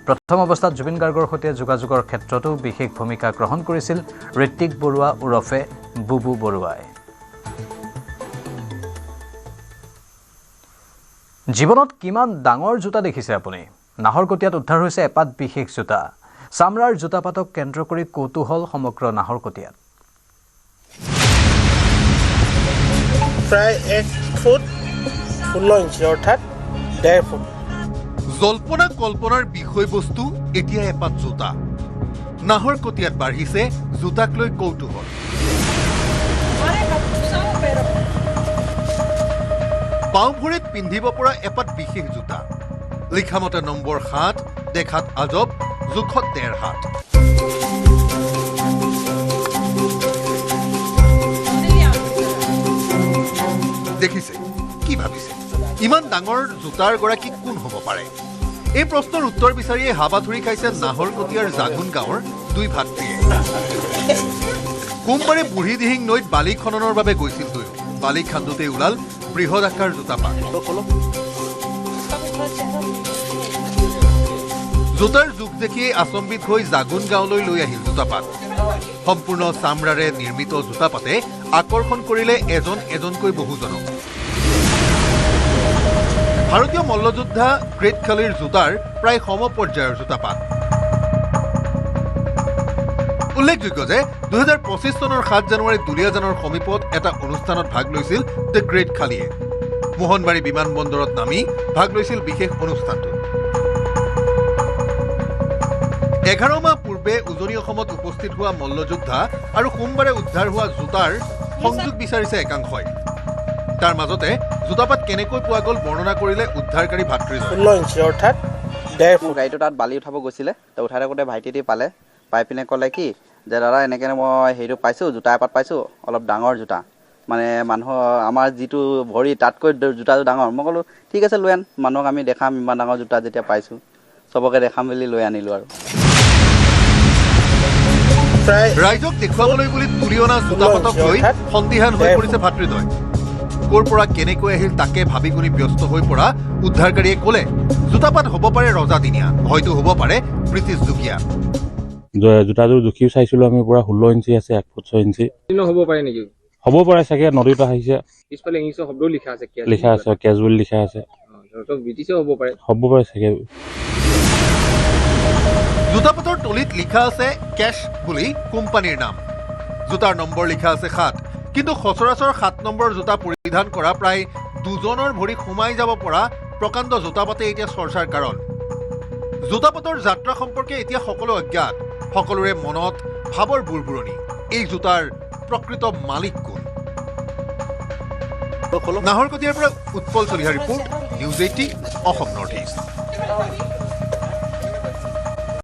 প্ৰথম অৱস্থাত জুবিন গাৰ্গৰ সৈতে যোগাযোগৰ ক্ষেত্ৰতো বিশেষ ভূমিকা গ্ৰহণ কৰিছিল ঋত্বিক বৰুৱা ওৰফে বুবু বৰুৱাই। জীৱনত কিমান ডাঙৰ জোতা দেখিছে আপুনি? নাহৰকটীয়াত উদ্ধাৰ হৈছে এপাত বিশেষ জোতা। চামৰাৰ জোতাপাতক কেন্দ্ৰ কৰি কৌতূহল সমগ্ৰ নাহৰকটীয়াত। প্ৰায় 1 ফুট 16 ইঞ্চি অৰ্থাৎ 1.5 ফুট। জল্পনা কল্পনাৰ বিষয়বস্তু এতিয়া এপাত জোতা। নাহৰকটীয়াত বাঢ়িছে জোতাক লৈ কৌতূহল। বাওঁভৰিত পিন্ধিব পৰা এপাত বিশেষ জোতা। লিখামতে নম্বৰ 7, দেখাত আজব, জোখত 1.5 হাত। দেখিছে কি ভাবিছে? ইমান ডাঙৰ জোতাৰ গৰাকী কোন হ'ব পাৰে? এই প্ৰশ্নৰ উত্তৰ বিচাৰিয়ে হাবাথুৰি খাইছে নাহৰকটীয়াৰ জাগুন গাঁৱৰ দুই ভাতৃয়ে। সোমবাৰে বুঢ়ীদিহিং নৈত বালি খননৰ বাবে গৈছিল দুয়ো। বালি খান্দোতেই ওলাল বৃহৎ আকাৰ জোতাপাত। জোতাৰ যুগ দেখিয়ে আচম্বিত হৈ জাগুন গাঁৱলৈ লৈ আহিল জোতাপাত। সম্পূৰ্ণ চামৰাৰে নিৰ্মিত জোতাপাতে আকৰ্ষণ কৰিলে এজন এজনকৈ বহুজনক। ভাৰতীয় মল্লযোদ্ধা গ্ৰেট খালীৰ জোতাৰ প্ৰায় সম পৰ্যায়ৰ জোতাপাত। উল্লেখযোগ্য যে 2025 চনৰ 7 জানুৱাৰীত দুলীয়াজানৰ সমীপত এটা অনুষ্ঠানত ভাগ লৈছিল দ্য গ্ৰেট খালীয়ে। মোহনবাৰী বিমানবন্দৰত নামি ভাগ লৈছিল বিশেষ অনুষ্ঠানটোত। 11 মাহ পূৰ্বে উজনি অসমত উপস্থিত হোৱা মল্লযোদ্ধা আৰু সোমবাৰে উদ্ধাৰ হোৱা জোতাৰ সংযোগ বিচাৰিছে একাংশই। তাৰ মাজতে জোতাপাত কেনেকৈ পোৱা গ'ল বৰ্ণনা কৰিলে উদ্ধাৰকাৰী ভাতৃজনে। 16 ইঞ্চি অৰ্থাৎ 1.5 ফুট। গাড়ীটো তাত বালি উঠাব গৈছিলে, তো উঠাই থাকোঁতে ভাইটিটি পালে, পাই পিনে ক'লে কি যে দাদা এনেকৈ মই হেৰিটো পাইছোঁ, জোতা এপাত পাইছোঁ, অলপ ডাঙৰ জোতা, মানে মানুহৰ আমাৰ যিটো ভৰি তাতকৈ জোতাটো ডাঙৰ। মই ক'লোঁ ঠিক আছে লৈ আন, মানুহক আমি দেখাম ইমান ডাঙৰ জোতা যেতিয়া পাইছোঁ, চবকে দেখাম বুলি লৈ আনিলোঁ আৰু। ৰাইজক দেখুৱাবলৈ বুলি তুলি অনা জোতাপাতক লৈ সন্দিহান হৈ পৰিছে ভাতৃদ্বয়। ক'ৰ পৰা কেনেকৈ আহিল তাকে ভাবি গুণি ব্যস্ত হৈ পৰা উদ্ধাৰকাৰীয়ে ক'লে জোতাপাত হ'ব পাৰে ৰজাদিনীয়া, হয়তো হ'ব পাৰে ব্ৰিটিছ যুগীয়া। জোতাযোৰ জুখিও চাইছিলোঁ আমি, পুৰা 16 ইঞ্চি আছে, 1 ফুট 6 ইঞ্চি। হ'ব পাৰে নেকি? হ'ব পাৰে চাগে, নদীত আহিছে। পিছফালে ইংলিছৰ শব্দও লিখা আছে, লিখা আছে, কেজ বুলি লিখা আছে। ব্ৰিটিছো হ'ব পাৰে, হ'ব পাৰে চাগে। জোতাপাতৰ তলিত লিখা আছে কেশ বুলি কোম্পানীৰ নাম। জোতাৰ নম্বৰ লিখা আছে 7, কিন্তু সচৰাচৰ 7 নম্বৰ জোতা পৰিধান কৰা প্ৰায় দুজনৰ ভৰি সোমাই যাব পৰা প্ৰকাণ্ড জোতাপাতে এতিয়া চৰ্চাৰ কাৰণ। জোতাপাতৰ যাত্ৰা সম্পৰ্কে এতিয়া সকলো অজ্ঞাত, সকলোৰে মনত ভাৱৰ বুৰবুৰণি। এই জোতাৰ প্ৰকৃত মালিক কোন? নাহৰকটীয়াৰ পৰা Utpal Chaliha report, news 18 Assam north east.